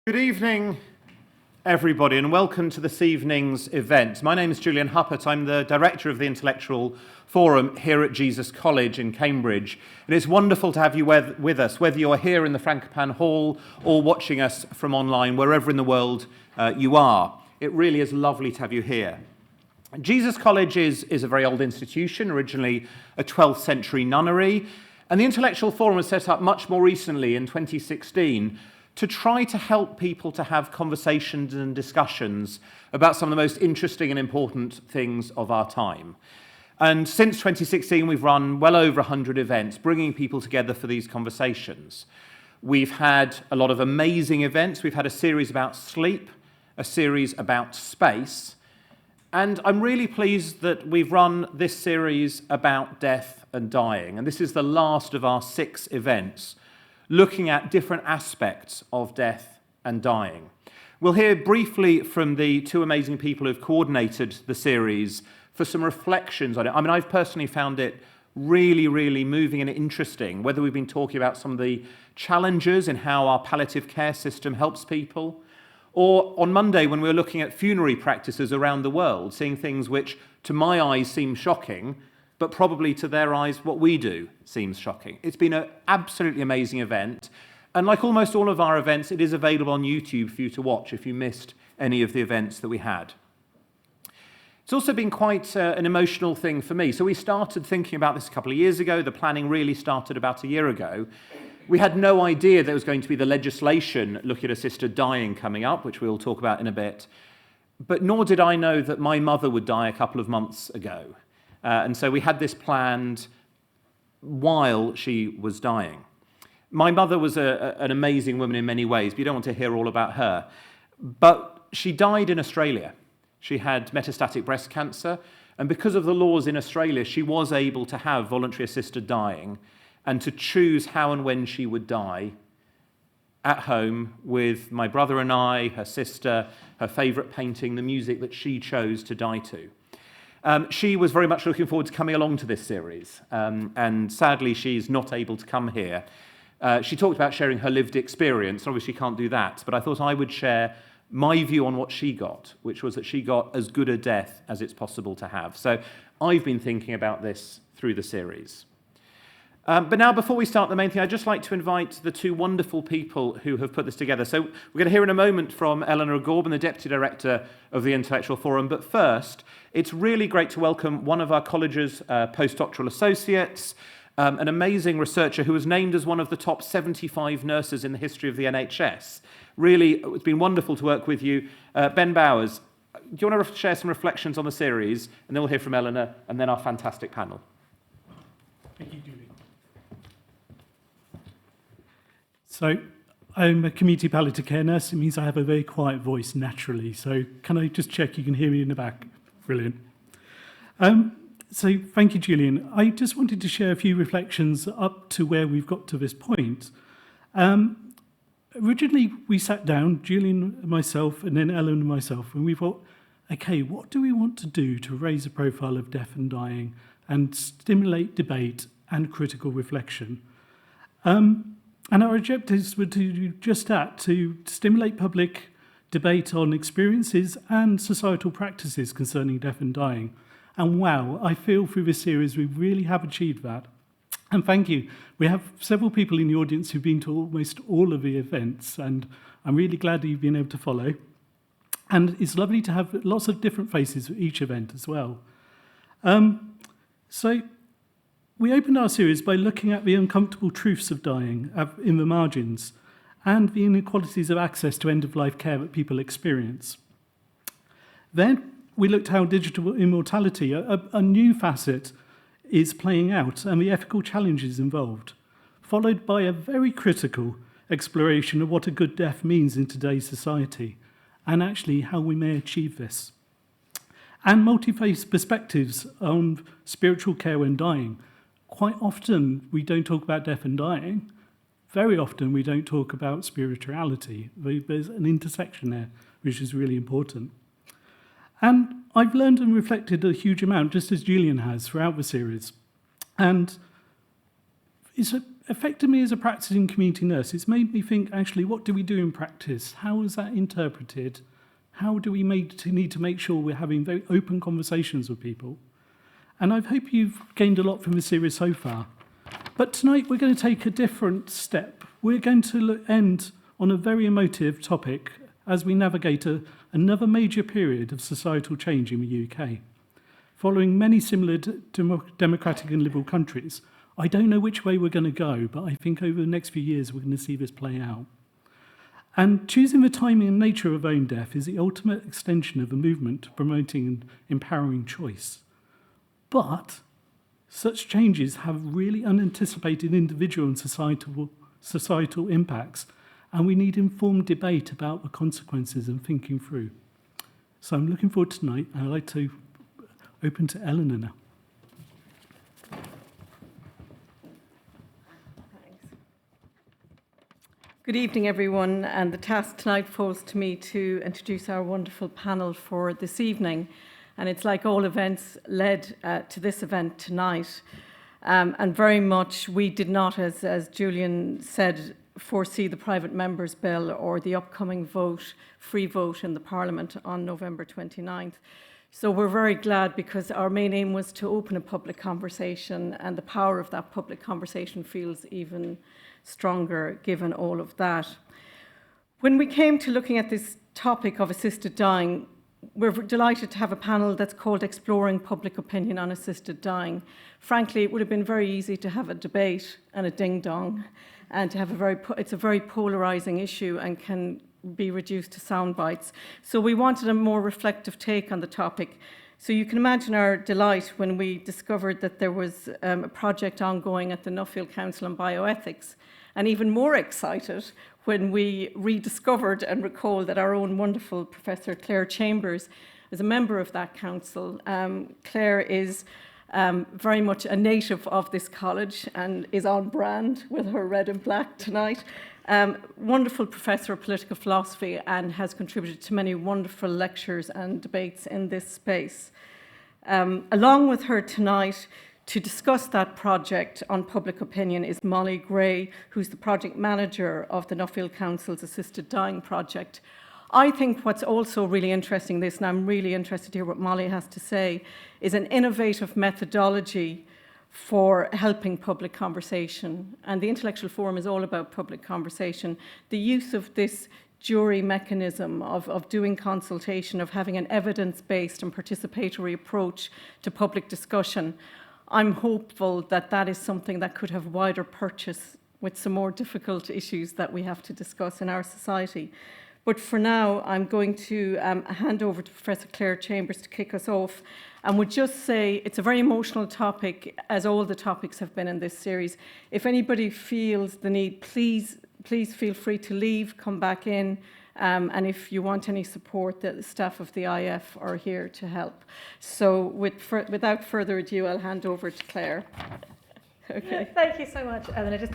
Good evening, everybody, and welcome to this evening's event. My name is Julian Huppert. I'm the director of the Intellectual Forum here at Jesus College in Cambridge. And it's wonderful to have you with us, whether you're here in the Frankopan Hall or watching us from online, wherever in the world you are. It really is lovely to have you here. Jesus College is a very old institution, originally a 12th century nunnery. And the Intellectual Forum was set up much more recently in 2016 to try to help people to have conversations and discussions about some of the most interesting and important things of our time. And since 2016, we've run well over 100 events, bringing people together for these conversations. We've had a lot of amazing events. We've had a series about sleep, a series about space, and I'm really pleased that we've run this series about death and dying. And this is the last of our 6 events, looking at different aspects of death and dying. We'll hear briefly from the 2 amazing people who've coordinated the series for some reflections on it. I mean, I've personally found it really moving and interesting, whether we've been talking about some of the challenges in how our palliative care system helps people, or on Monday when we were looking at funerary practices around the world, seeing things which to my eyes seem shocking, but probably to their eyes, what we do seems shocking. It's been an absolutely amazing event. And like almost all of our events, it is available on YouTube for you to watch if you missed any of the events that we had. It's also been quite an emotional thing for me. So we started thinking about this a couple of years ago. The planning really started about a year ago. We had no idea there was going to be the legislation looking at assisted dying coming up, which we'll talk about in a bit. But nor did I know that my mother would die a couple of months ago. And so we had this planned while she was dying. My mother was an amazing woman in many ways, but you don't want to hear all about her. But she died in Australia. She had metastatic breast cancer, and because of the laws in Australia, she was able to have voluntary assisted dying and to choose how and when she would die at home with my brother and I, her sister, her favourite painting, the music that she chose to die to. She was very much looking forward to coming along to this series, and sadly she's not able to come here. She talked about sharing her lived experience. Obviously she can't do that, but I thought I would share my view on what she got, which was that she got as good a death as it's possible to have. So I've been thinking about this through the series. But now, before we start the main thing, I'd just like to invite the 2 wonderful people who have put this together. So we're going to hear in a moment from Eleanor Gorban, the Deputy Director of the Intellectual Forum. But first, it's really great to welcome one of our college's postdoctoral associates, an amazing researcher who was named as one of the top 75 nurses in the history of the NHS. Really, it's been wonderful to work with you. Ben Bowers, do you want to share some reflections on the series? And then we'll hear from Eleanor, and then our fantastic panel. Thank you, Julie. So I'm a community palliative care nurse. It means I have a very quiet voice naturally. So can I just check you can hear me in the back? Brilliant. So thank you, Julian. I just wanted to share a few reflections up to where we've got to this point. Originally, we sat down, Julian and myself, and then Ellen and myself, and we thought, okay, what do we want to do to raise a profile of death and dying and stimulate debate and critical reflection? And our objectives were to do just that, to stimulate public debate on experiences and societal practices concerning death and dying. And wow, I feel through this series we really have achieved that. And thank you. We have several people in the audience who've been to almost all of the events, and I'm really glad that you've been able to follow. And it's lovely to have lots of different faces for each event as well. So we opened our series by looking at the uncomfortable truths of dying in the margins and the inequalities of access to end-of-life care that people experience. Then we looked at how digital immortality, a new facet, is playing out and the ethical challenges involved, followed by a very critical exploration of what a good death means in today's society and actually how we may achieve this. And multi-faith perspectives on spiritual care when dying. Quite often, we don't talk about death and dying. Very often, we don't talk about spirituality. There's an intersection there, which is really important. And I've learned and reflected a huge amount, just as Julian has, throughout the series. And it's affected me as a practicing community nurse. It's made me think, actually, what do we do in practice? How is that interpreted? How do we need to make sure we're having very open conversations with people? And I hope you've gained a lot from the series so far. But tonight we're going to take a different step. We're going to end on a very emotive topic as we navigate another major period of societal change in the UK. Following many similar democratic and liberal countries, I don't know which way we're going to go, but I think over the next few years we're going to see this play out. And choosing the timing and nature of own death is the ultimate extension of a movement promoting and empowering choice. But such changes have really unanticipated individual and societal impacts, and we need informed debate about the consequences and thinking through. So I'm looking forward to tonight, and I'd like to open to Eleanor now. Good evening, everyone, and the task tonight falls to me to introduce our wonderful panel for this evening. And it's like all events led to this event tonight. And very much we did not, as Julian said, foresee the private members' bill or the upcoming vote, free vote in the Parliament on November 29th. So we're very glad because our main aim was to open a public conversation, and the power of that public conversation feels even stronger given all of that. When we came to looking at this topic of assisted dying, we're delighted to have a panel that's called Exploring Public Opinion on Assisted Dying. Frankly, it would have been very easy to have a debate and a ding-dong, and to have it's a very polarizing issue and can be reduced to sound bites. So we wanted a more reflective take on the topic. So you can imagine our delight when we discovered that there was a project ongoing at the Nuffield Council on Bioethics, and even more excited when we rediscovered and recalled that our own wonderful Professor Clare Chambers is a member of that council. Clare is very much a native of this college and is on brand with her red and black tonight. Wonderful professor of political philosophy and has contributed to many wonderful lectures and debates in this space. Along with her tonight, to discuss that project on public opinion is Molly Gray, who's the project manager of the Nuffield Council's Assisted Dying Project. I think what's also really interesting in this, and I'm really interested to hear what Molly has to say, is an innovative methodology for helping public conversation. And the Intellectual Forum is all about public conversation. The use of this jury mechanism of doing consultation, of having an evidence-based and participatory approach to public discussion. I'm hopeful that that is something that could have wider purchase with some more difficult issues that we have to discuss in our society. But for now, I'm going to hand over to Professor Clare Chambers to kick us off, and would just say it's a very emotional topic, as all the topics have been in this series. If anybody feels the need, please feel free to leave, come back in. And if you want any support, the staff of the IF are here to help. So without further ado, I'll hand over to Clare. Okay. Thank you so much, Eleanor.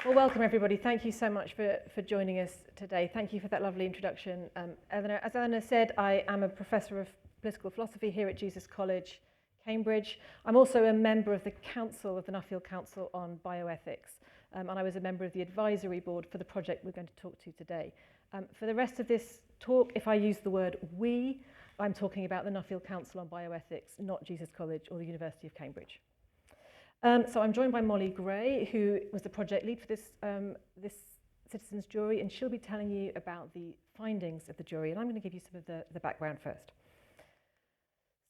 Well, welcome everybody. Thank you so much for joining us today. Thank you for that lovely introduction, Eleanor. As Eleanor said, I am a professor of political philosophy here at Jesus College, Cambridge. I'm also a member of the council of the Nuffield Council on Bioethics. And I was a member of the advisory board for the project we're going to talk to today. For the rest of this talk, if I use the word we, I'm talking about the Nuffield Council on Bioethics, not Jesus College or the University of Cambridge. So I'm joined by Molly Gray, who was the project lead for this citizens' jury, and she'll be telling you about the findings of the jury, and I'm going to give you some of the background first.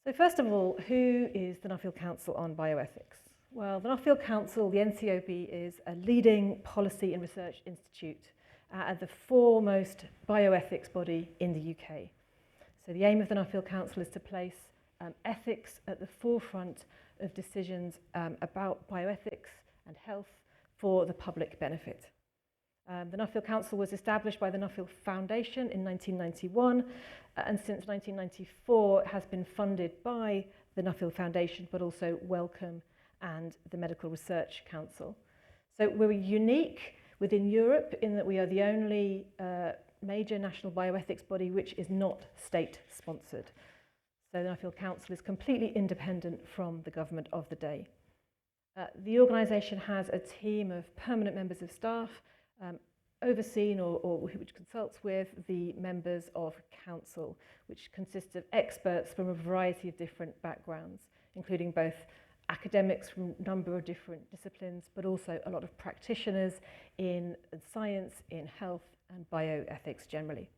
So first of all, who is the Nuffield Council on Bioethics? Well, the Nuffield Council, the NCOB, is a leading policy and research institute and the foremost bioethics body in the UK. So the aim of the Nuffield Council is to place ethics at the forefront of decisions about bioethics and health for the public benefit. The Nuffield Council was established by the Nuffield Foundation in 1991 and since 1994 has been funded by the Nuffield Foundation but also Wellcome and the Medical Research Council. So we're unique within Europe in that we are the only major national bioethics body which is not state-sponsored. So the Nuffield Council is completely independent from the government of the day. The organisation has a team of permanent members of staff overseen or which consults with the members of council, which consists of experts from a variety of different backgrounds, including both academics from a number of different disciplines, but also a lot of practitioners in science, in health and bioethics generally.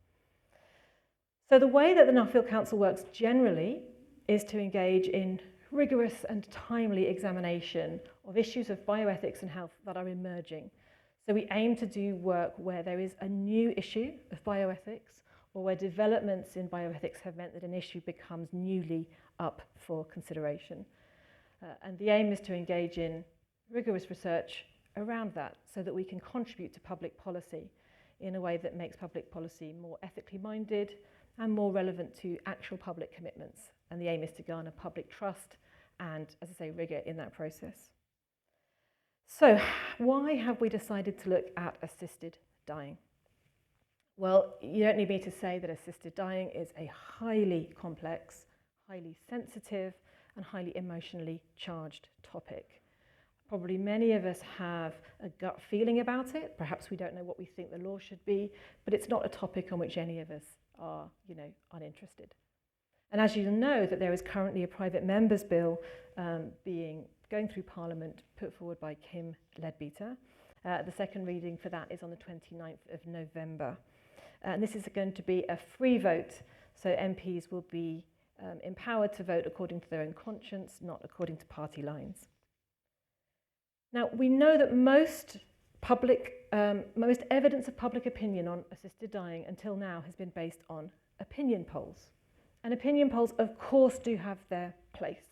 So the way that the Nuffield Council works generally is to engage in rigorous and timely examination of issues of bioethics and health that are emerging. So we aim to do work where there is a new issue of bioethics or where developments in bioethics have meant that an issue becomes newly up for consideration. And the aim is to engage in rigorous research around that so that we can contribute to public policy in a way that makes public policy more ethically minded and more relevant to actual public commitments. And the aim is to garner public trust and, as I say, rigour in that process. So, why have we decided to look at assisted dying? Well, you don't need me to say that assisted dying is a highly complex, highly sensitive, and highly emotionally charged topic. Probably many of us have a gut feeling about it. Perhaps we don't know what we think the law should be, but it's not a topic on which any of us are, uninterested. And as you know, that there is currently a private members' bill going through Parliament, put forward by Kim Leadbeater. The second reading for that is on the 29th of November. And this is going to be a free vote, so MPs will be empowered to vote according to their own conscience, not according to party lines. Now, we know that most evidence of public opinion on assisted dying until now has been based on opinion polls. And opinion polls, of course, do have their place.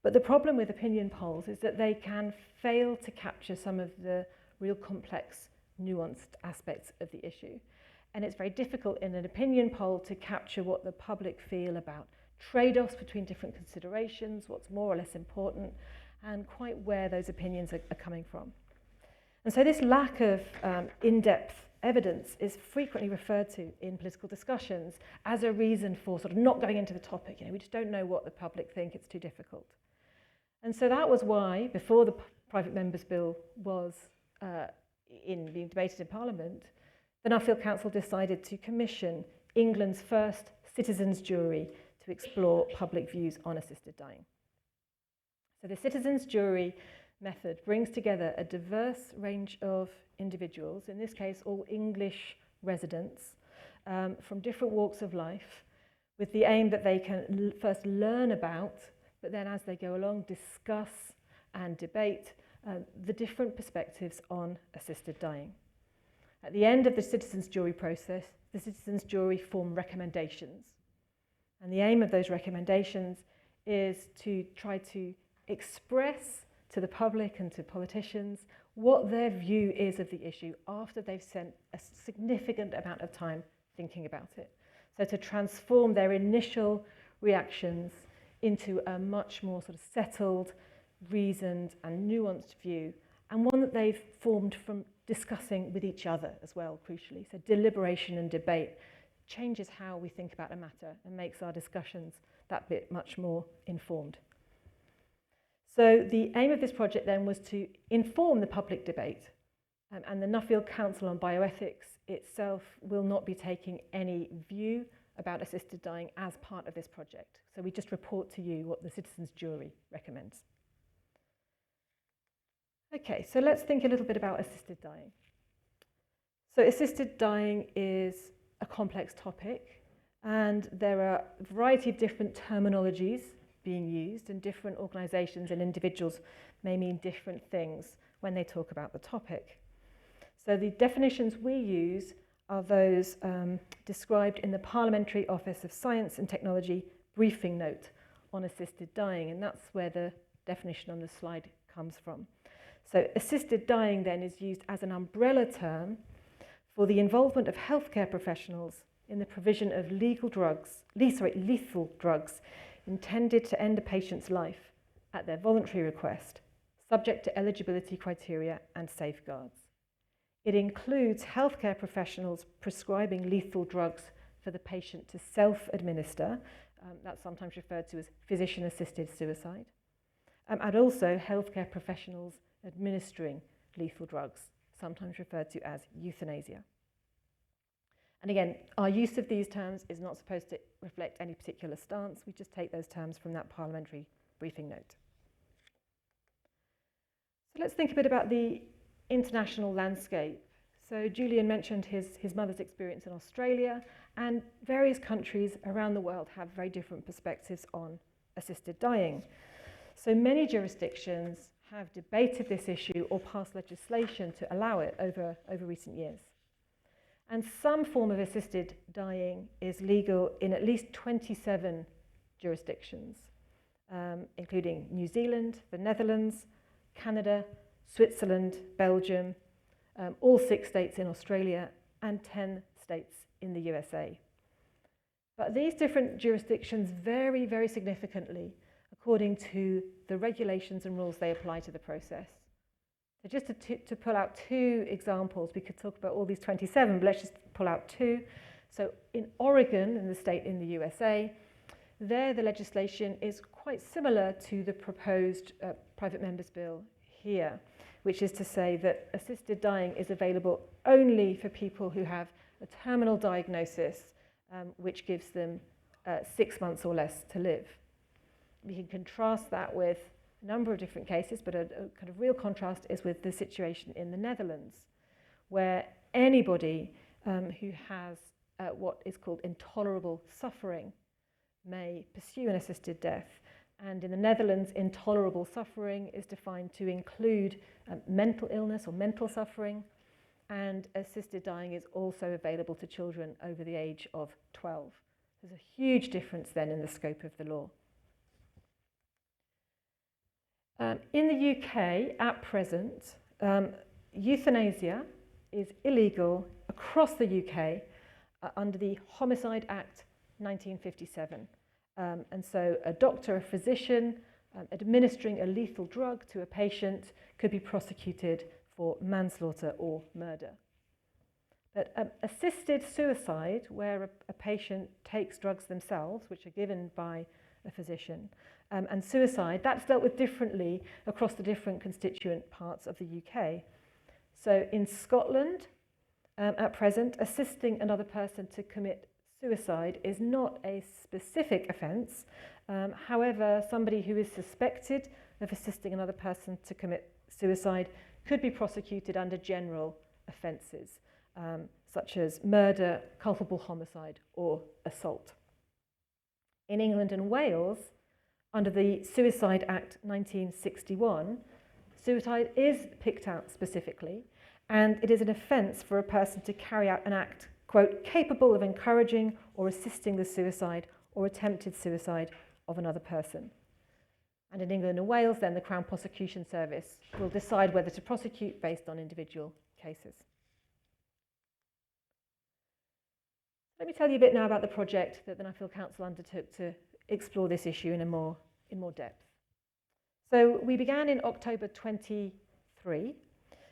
But the problem with opinion polls is that they can fail to capture some of the real complex, nuanced aspects of the issue. And it's very difficult in an opinion poll to capture what the public feel about trade-offs between different considerations, what's more or less important, and quite where those opinions are coming from. And so this lack of in-depth evidence is frequently referred to in political discussions as a reason for sort of not going into the topic. We just don't know what the public think, it's too difficult. And so that was why, before the private members' bill was being debated in Parliament, the Nuffield Council decided to commission England's first citizens' jury to explore public views on assisted dying. So the citizens' jury method brings together a diverse range of individuals, in this case all English residents, from different walks of life, with the aim that they can first learn about, but then as they go along discuss and debate the different perspectives on assisted dying. At the end of the citizens' jury process, the citizens' jury form recommendations. And the aim of those recommendations is to try to express to the public and to politicians what their view is of the issue after they've spent a significant amount of time thinking about it. So to transform their initial reactions into a much more sort of settled, reasoned and nuanced view, and one that they've formed from discussing with each other as well, crucially. So deliberation and debate changes how we think about a matter and makes our discussions that bit much more informed. So the aim of this project then was to inform the public debate, and the Nuffield Council on Bioethics itself will not be taking any view about assisted dying as part of this project. So we just report to you what the citizens' jury recommends. Okay, so let's think a little bit about assisted dying. So assisted dying is a complex topic, and there are a variety of different terminologies being used, and different organisations and individuals may mean different things when they talk about the topic. So the definitions we use are those described in the Parliamentary Office of Science and Technology briefing note on assisted dying, and that's where the definition on the slide comes from. So assisted dying then is used as an umbrella term for the involvement of healthcare professionals in the provision of lethal drugs intended to end a patient's life at their voluntary request, subject to eligibility criteria and safeguards. It includes healthcare professionals prescribing lethal drugs for the patient to self-administer That's sometimes referred to as physician-assisted suicide. And also healthcare professionals administering lethal drugs, sometimes referred to as euthanasia. And again, our use of these terms is not supposed to reflect any particular stance. We just take those terms from that parliamentary briefing note. So let's think a bit about the international landscape. So Julian mentioned his mother's experience in Australia, and various countries around the world have very different perspectives on assisted dying. So many jurisdictions have debated this issue or passed legislation to allow it over recent years. And some form of assisted dying is legal in at least 27 jurisdictions, including New Zealand, the Netherlands, Canada, Switzerland, Belgium, all 6 states in Australia, and 10 states in the USA. But these different jurisdictions vary very significantly according to the regulations and rules they apply to the process. So just to pull out 2 examples, we could talk about all these 27, but let's just pull out 2. So in Oregon, in the state in the USA, there the legislation is quite similar to the proposed private members bill here, which is to say that assisted dying is available only for people who have a terminal diagnosis, which gives them 6 months or less to live. We can contrast that with a number of different cases, but a kind of real contrast is with the situation in the Netherlands, where anybody who has what is called intolerable suffering may pursue an assisted death. And in the Netherlands, intolerable suffering is defined to include mental illness or mental suffering, and assisted dying is also available to children over the age of 12. There's a huge difference then in the scope of the law. In the UK, at present, euthanasia is illegal across the UK under the Homicide Act 1957. And so a doctor, a physician, administering a lethal drug to a patient could be prosecuted for manslaughter or murder. But assisted suicide, where a patient takes drugs themselves, which are given by a physician, and suicide, that's dealt with differently across the different constituent parts of the UK. So in Scotland, at present, assisting another person to commit suicide is not a specific offence. However, somebody who is suspected of assisting another person to commit suicide could be prosecuted under general offences, such as murder, culpable homicide, or assault. In England and Wales, under the Suicide Act 1961, suicide is picked out specifically, and it is an offence for a person to carry out an act, quote, capable of encouraging or assisting the suicide or attempted suicide of another person. And in England and Wales, then the Crown Prosecution Service will decide whether to prosecute based on individual cases. Let me tell you a bit now about the project that the Nuffield Council undertook to explore this issue in more depth. So we began in October 23,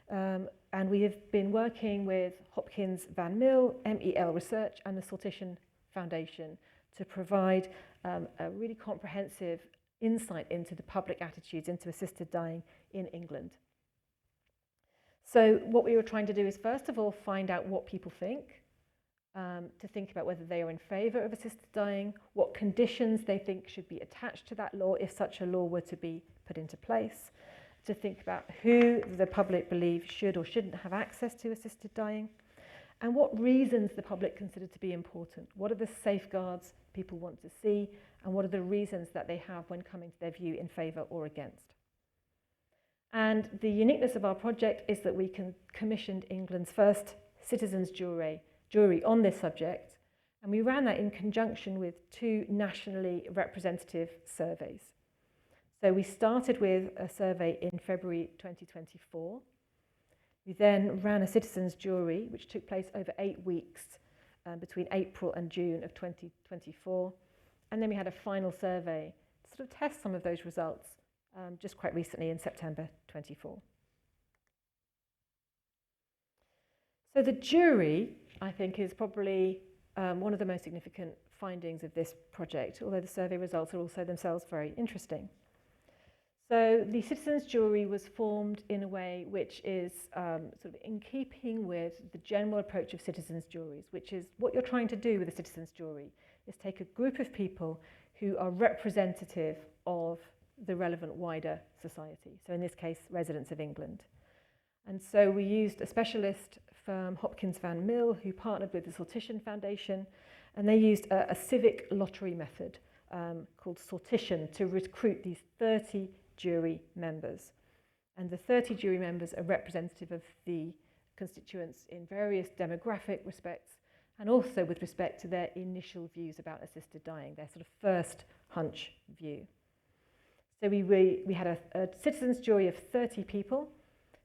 and we have been working with Hopkins Van Mill, MEL Research, and the Saltition Foundation to provide a really comprehensive insight into the public attitudes into assisted dying in England. So what we were trying to do is, first of all, find out what people think, to think about whether they are in favour of assisted dying, what conditions they think should be attached to that law if such a law were to be put into place, to think about who the public believe should or shouldn't have access to assisted dying, and what reasons the public consider to be important. What are the safeguards people want to see, and what are the reasons that they have when coming to their view in favour or against. And the uniqueness of our project is that we commissioned England's first citizens' jury on this subject, and we ran that in conjunction with 2 nationally representative surveys. So we started with a survey in February 2024. We then ran a citizens' jury, which took place over 8 weeks between April and June of 2024. And then we had a final survey to sort of test some of those results just quite recently in September 24. So the jury, I think, is probably one of the most significant findings of this project, although the survey results are also themselves very interesting. So the citizens' jury was formed in a way which is sort of in keeping with the general approach of citizens' juries, which is what you're trying to do with a citizens' jury is take a group of people who are representative of the relevant wider society. So in this case, residents of England. And so we used a specialist firm, Hopkins Van Mill, who partnered with the Sortition Foundation, and they used a civic lottery method called Sortition to recruit these 30 jury members. And the 30 jury members are representative of the constituents in various demographic respects and also with respect to their initial views about assisted dying, their sort of first hunch view. So we had a citizens' jury of 30 people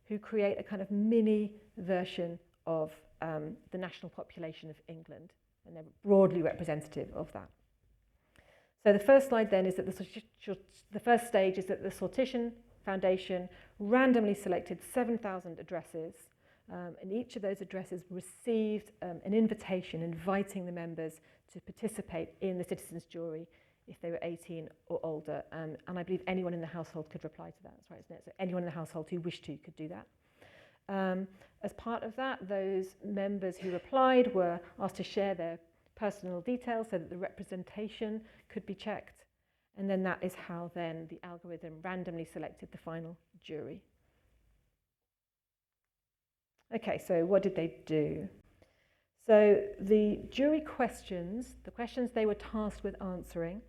who create a kind of mini version of the national population of England, and they're broadly representative of that. So the first slide then is that the first stage is that the Sortition Foundation randomly selected 7,000 addresses, and each of those addresses received an invitation inviting the members to participate in the citizens' jury if they were 18 or older, and I believe anyone in the household could reply to that. That's right, isn't it? So anyone in the household who wished to could do that. As part of that, those members who applied were asked to share their personal details so that the representation could be checked, and then that is how then the algorithm randomly selected the final jury. Okay, so what did they do? So the jury questions, the questions they were tasked with answering,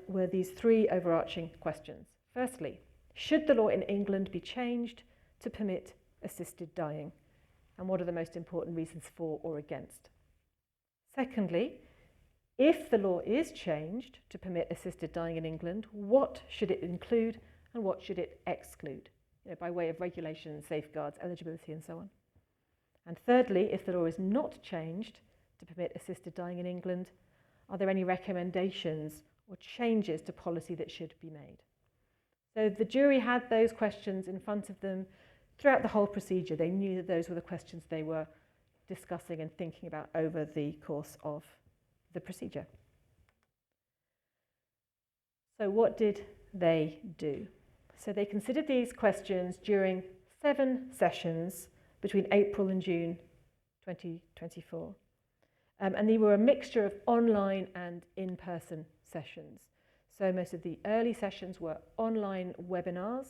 were these three overarching questions. Firstly, should the law in England be changed to permit assisted dying? And what are the most important reasons for or against? Secondly, if the law is changed to permit assisted dying in England, what should it include and what should it exclude? By way of regulation, safeguards, eligibility, and so on. And thirdly, if the law is not changed to permit assisted dying in England, are there any recommendations or changes to policy that should be made? So the jury had those questions in front of them throughout the whole procedure. They knew that those were the questions they were discussing and thinking about over the course of the procedure. So what did they do? So they considered these questions during 7 sessions between April and June 2024. And they were a mixture of online and in-person sessions. So most of the early sessions were online webinars,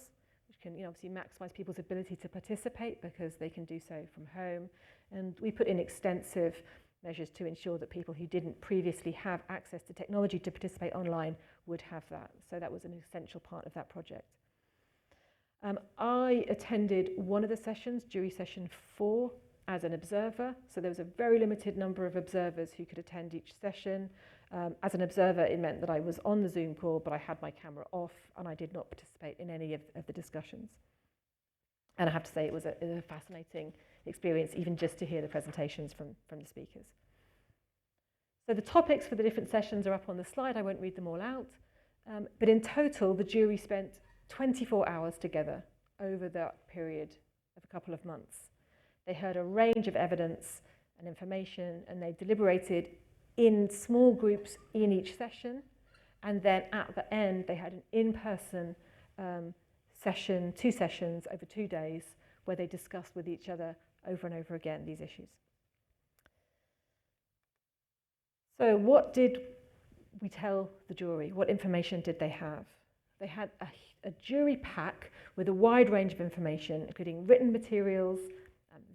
which can obviously maximise people's ability to participate because they can do so from home. And we put in extensive measures to ensure that people who didn't previously have access to technology to participate online would have that. So that was an essential part of that project. I attended one of the sessions, jury session 4, as an observer. So there was a very limited number of observers who could attend each session. As an observer, it meant that I was on the Zoom call, but I had my camera off and I did not participate in any of the discussions. And I have to say it was a fascinating experience, even just to hear the presentations from the speakers. So the topics for the different sessions are up on the slide. I won't read them all out. But in total, the jury spent 24 hours together over that period of a couple of months. They heard a range of evidence and information, and they deliberated in small groups in each session. And then at the end, they had an in-person session, 2 sessions over 2 days, where they discussed with each other over and over again these issues. So what did we tell the jury? What information did they have? They had a jury pack with a wide range of information, including written materials,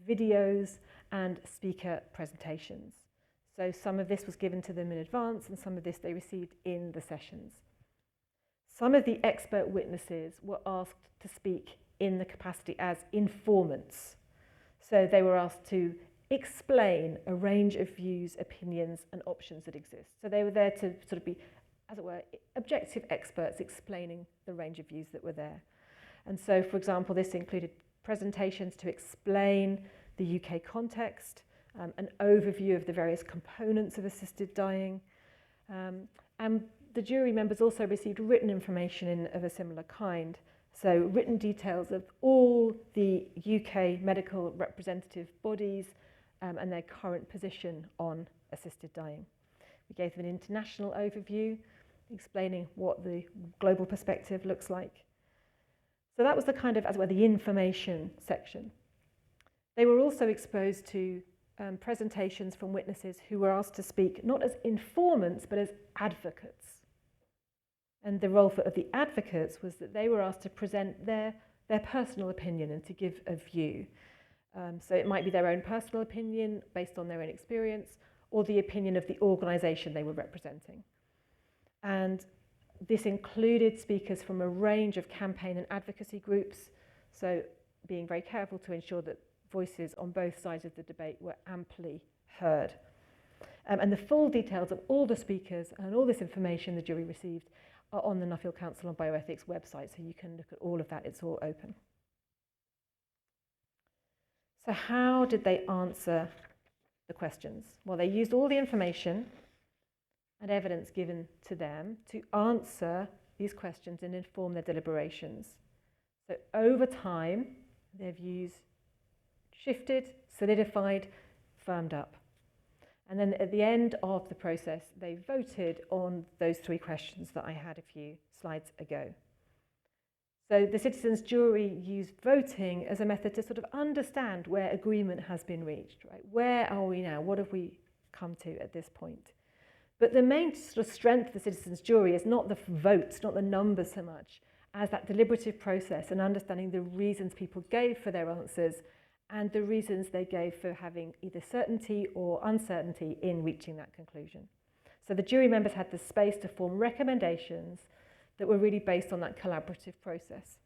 videos, and speaker presentations. So some of this was given to them in advance, and some of this they received in the sessions. Some of the expert witnesses were asked to speak in the capacity as informants. So they were asked to explain a range of views, opinions, and options that exist. So they were there to sort of be, as it were, objective experts explaining the range of views that were there. And so, for example, this included presentations to explain the UK context, an overview of the various components of assisted dying. And the jury members also received written information of a similar kind. So written details of all the UK medical representative bodies and their current position on assisted dying. We gave them an international overview, explaining what the global perspective looks like. So that was the kind of, as well, the information section. They were also exposed to presentations from witnesses who were asked to speak not as informants, but as advocates. And the role of the advocates was that they were asked to present their personal opinion and to give a view. So it might be their own personal opinion based on their own experience, or the opinion of the organisation they were representing. And this included speakers from a range of campaign and advocacy groups, so being very careful to ensure that voices on both sides of the debate were amply heard. And the full details of all the speakers and all this information the jury received are on the Nuffield Council on Bioethics website, so you can look at all of that, it's all open. So how did they answer the questions? Well, they used all the information and evidence given to them to answer these questions and inform their deliberations. So over time, their views shifted, solidified, firmed up. And then at the end of the process, they voted on those 3 questions that I had a few slides ago. So the citizens' jury used voting as a method to sort of understand where agreement has been reached, right? Where are we now? What have we come to at this point? But the main sort of strength of the citizens' jury is not the votes, not the numbers so much, as that deliberative process and understanding the reasons people gave for their answers and the reasons they gave for having either certainty or uncertainty in reaching that conclusion. So the jury members had the space to form recommendations that were really based on that collaborative process.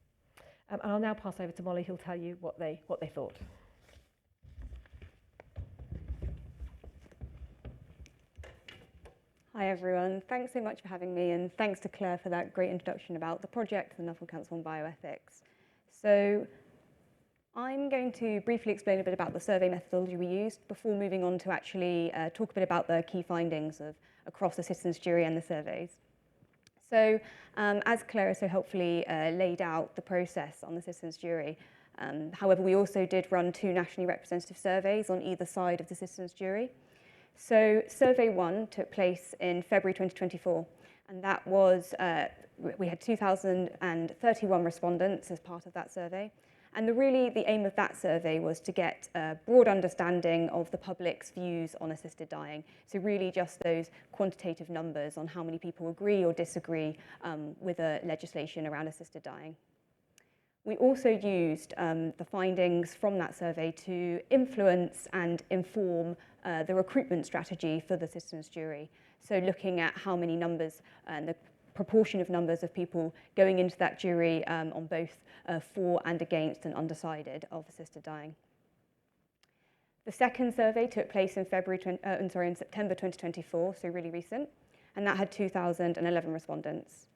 And I'll now pass over to Molly, who'll tell you what they thought. Hi everyone, thanks so much for having me, and thanks to Claire for that great introduction about the project, the Nuffield Council on Bioethics. So I'm going to briefly explain a bit about the survey methodology we used before moving on to actually talk a bit about the key findings across the citizens' jury and the surveys. So as Claire so helpfully laid out the process on the citizens' jury, however, we also did run 2 nationally representative surveys on either side of the citizens' jury. So survey 1 took place in February 2024, and that was, we had 2,031 respondents as part of that survey. And the aim of that survey was to get a broad understanding of the public's views on assisted dying. So really just those quantitative numbers on how many people agree or disagree with the legislation around assisted dying. We also used the findings from that survey to influence and inform the recruitment strategy for the citizens' jury. So looking at how many numbers and the proportion of numbers of people going into that jury on both for and against and undecided of assisted dying. The second survey took place in September 2024, so really recent, and that had 2,011 respondents.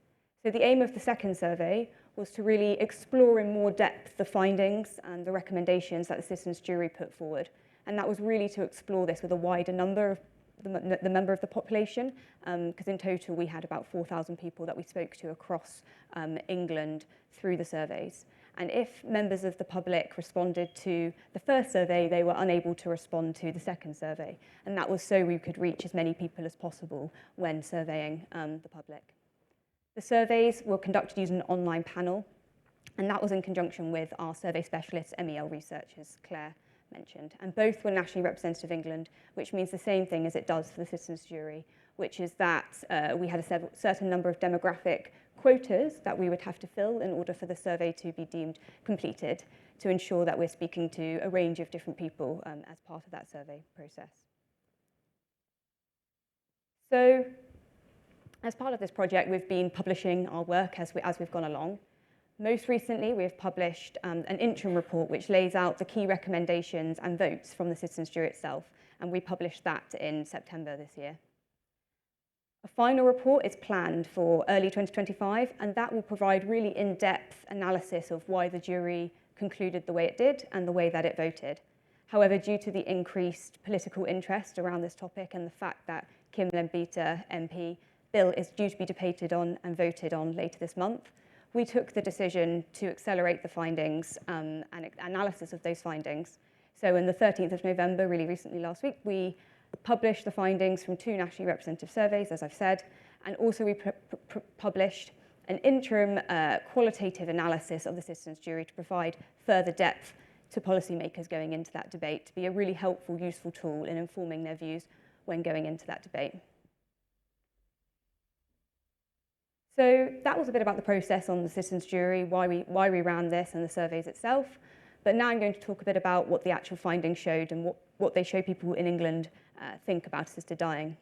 So the aim of the second survey was to really explore in more depth the findings and the recommendations that the citizens' jury put forward, and that was really to explore this with a wider number of the member of the population, because in total we had about 4,000 people that we spoke to across England through the surveys. And if members of the public responded to the first survey, they were unable to respond to the second survey. And that was so we could reach as many people as possible when surveying the public. The surveys were conducted using an online panel, and that was in conjunction with our survey specialists, MEL researchers, Clare mentioned, and both were nationally representative of England, which means the same thing as it does for the citizens' jury, which is that we had a certain number of demographic quotas that we would have to fill in order for the survey to be deemed completed, to ensure that we're speaking to a range of different people as part of that survey process. So as part of this project, we've been publishing our work as we've gone along. Most recently, we've published an interim report which lays out the key recommendations and votes from the citizens' jury itself, and we published that in September this year. A final report is planned for early 2025, and that will provide really in-depth analysis of why the jury concluded the way it did and the way that it voted. However, due to the increased political interest around this topic and the fact that Kim Lembita MP bill is due to be debated on and voted on later this month, we took the decision to accelerate the findings and analysis of those findings. So on the 13th of November, really recently last week, we published the findings from 2 nationally representative surveys, as I've said, and also we published an interim qualitative analysis of the citizens' jury to provide further depth to policymakers going into that debate, to be a really helpful, useful tool in informing their views when going into that debate. So that was a bit about the process on the citizens' jury, why we ran this and the surveys itself. But now I'm going to talk a bit about what the actual findings showed and what they show people in England think about assisted dying.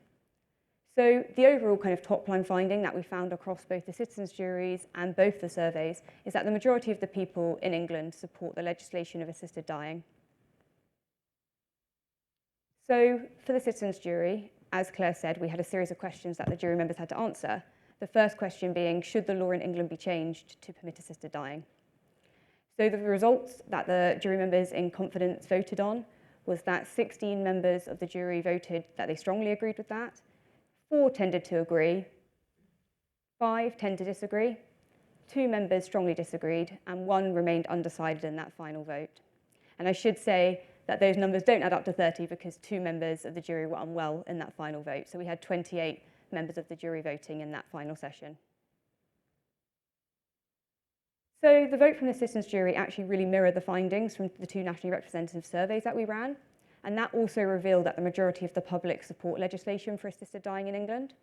So the overall kind of top-line finding that we found across both the citizens' juries and both the surveys is that the majority of the people in England support the legislation of assisted dying. So for the citizens' jury, as Claire said, we had a series of questions that the jury members had to answer. The first question being, should the law in England be changed to permit assisted dying? So the results that the jury members in confidence voted on was that 16 members of the jury voted that they strongly agreed with that, 4 tended to agree, 5 tended to disagree, 2 members strongly disagreed, and 1 remained undecided in that final vote. And I should say that those numbers don't add up to 30 because 2 members of the jury were unwell in that final vote. So we had 28 members of the jury voting in that final session. So the vote from the citizens' jury actually really mirrored the findings from the 2 nationally representative surveys that we ran, and that also revealed that the majority of the public support legislation for assisted dying in England.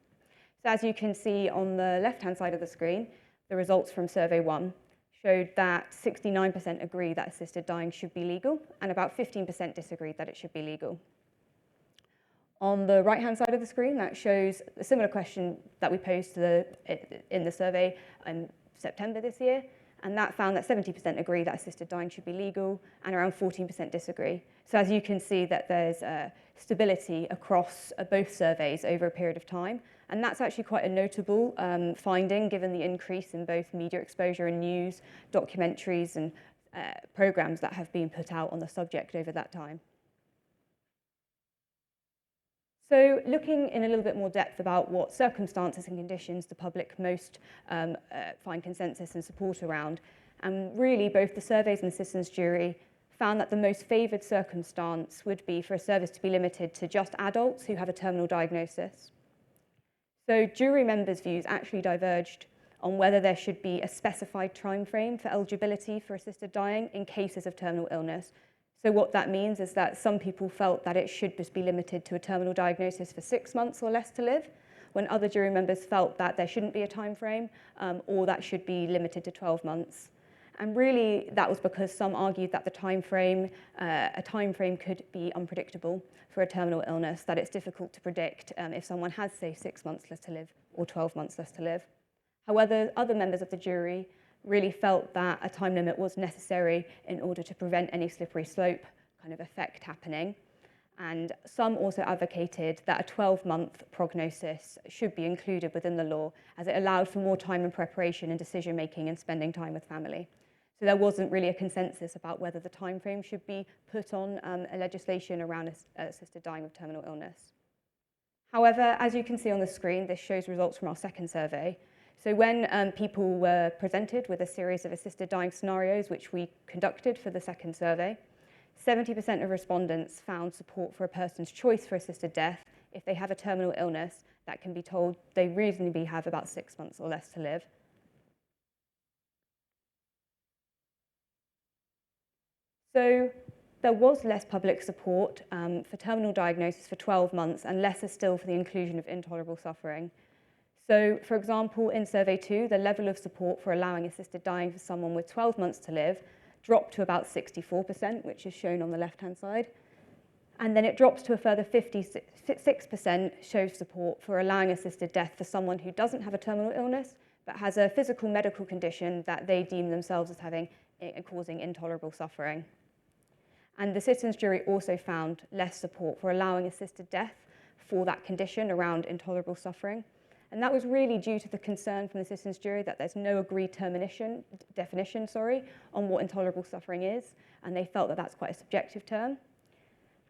So as you can see on the left-hand side of the screen, the results from Survey 1 showed that 69% agree that assisted dying should be legal, and about 15% disagreed that it should be legal. On the right-hand side of the screen, that shows a similar question that we posed in the survey in September this year, and that found that 70% agree that assisted dying should be legal, and around 14% disagree. So as you can see that there's stability across both surveys over a period of time, and that's actually quite a notable finding given the increase in both media exposure and news, documentaries and programmes that have been put out on the subject over that time. So looking in a little bit more depth about what circumstances and conditions the public most find consensus and support around, and really both the surveys and the citizens' jury found that the most favoured circumstance would be for a service to be limited to just adults who have a terminal diagnosis. So jury members' views actually diverged on whether there should be a specified time frame for eligibility for assisted dying in cases of terminal illness. So what that means is that some people felt that it should just be limited to a terminal diagnosis for 6 months or less to live, when other jury members felt that there shouldn't be a time frame or that should be limited to 12 months. And really that was because some argued that a time frame could be unpredictable for a terminal illness, that it's difficult to predict if someone has, say, 6 months less to live or 12 months less to live. However, other members of the jury really felt that a time limit was necessary in order to prevent any slippery slope kind of effect happening. And some also advocated that a 12-month prognosis should be included within the law, as it allowed for more time and preparation and decision-making and spending time with family. So there wasn't really a consensus about whether the time frame should be put on a legislation around assisted dying of terminal illness. However, as you can see on the screen, this shows results from our second survey. So when people were presented with a series of assisted dying scenarios, which we conducted for the second survey, 70% of respondents found support for a person's choice for assisted death if they have a terminal illness that can be told they reasonably have about 6 months or less to live. So there was less public support for terminal diagnosis for 12 months and lesser still for the inclusion of intolerable suffering. So, for example, in Survey 2, the level of support for allowing assisted dying for someone with 12 months to live dropped to about 64%, which is shown on the left-hand side. And then it drops to a further 56% shows support for allowing assisted death for someone who doesn't have a terminal illness, but has a physical medical condition that they deem themselves as having causing intolerable suffering. And the citizens' jury also found less support for allowing assisted death for that condition around intolerable suffering. And that was really due to the concern from the citizens' jury that there's no agreed definition on what intolerable suffering is, and they felt that that's quite a subjective term.